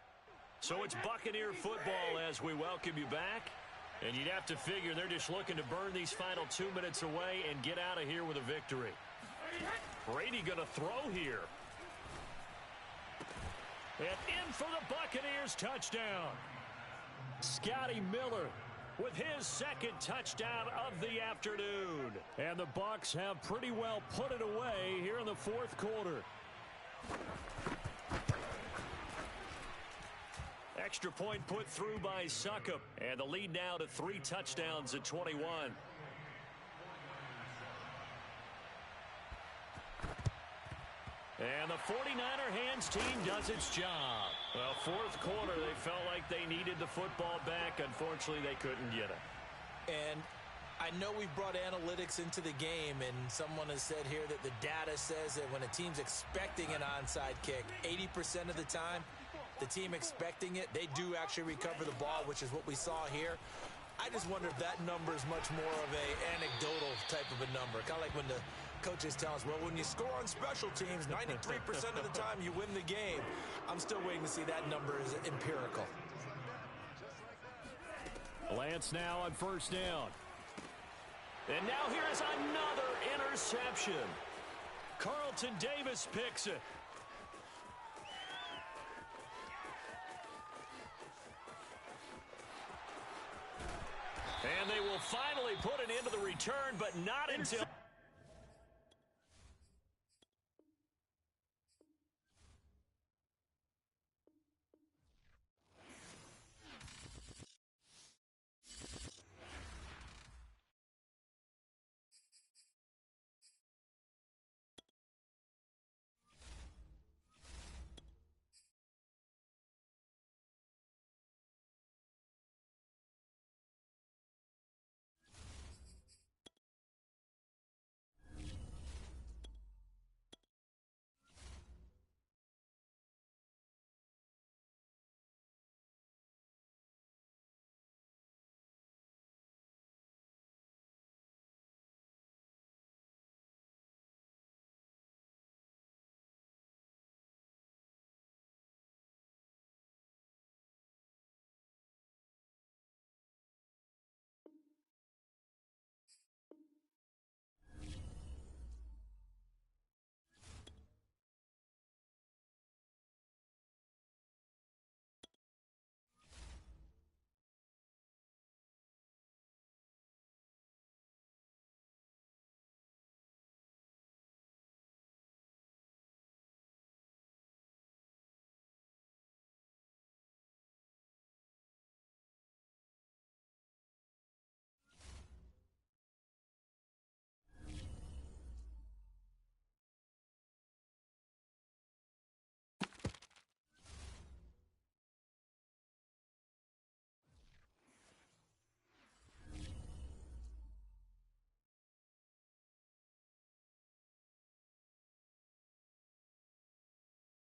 Speaker 1: So it's Buccaneer football as we welcome you back. And you'd have to figure they're just looking to burn these final 2 minutes away and get out of here with a victory. Brady going to throw here. And in for the Buccaneers touchdown. Scotty Miller with his second touchdown of the afternoon.
Speaker 4: And the Bucs have pretty well put it away here in the fourth quarter.
Speaker 1: Extra point put through by Succop. And the lead now to 3 touchdowns at 21. And the 49er hands team does its job. Well, fourth quarter, they felt like they needed the football back. Unfortunately, they couldn't get it.
Speaker 2: And I know we've brought analytics into the game, and someone has said here that the data says that when a team's expecting an onside kick, 80% of the time, the team expecting it, they do actually recover the ball, which is what we saw here. I just wonder if that number is much more of a anecdotal type of a number. Kind of like when the coaches tell us, well, when you score on special teams, 93% of the time you win the game. I'm still waiting to see that number is empirical.
Speaker 4: Lance now on first down.
Speaker 1: And now here's another interception. Carlton Davis picks it. And they will finally put an end to the return, but not until...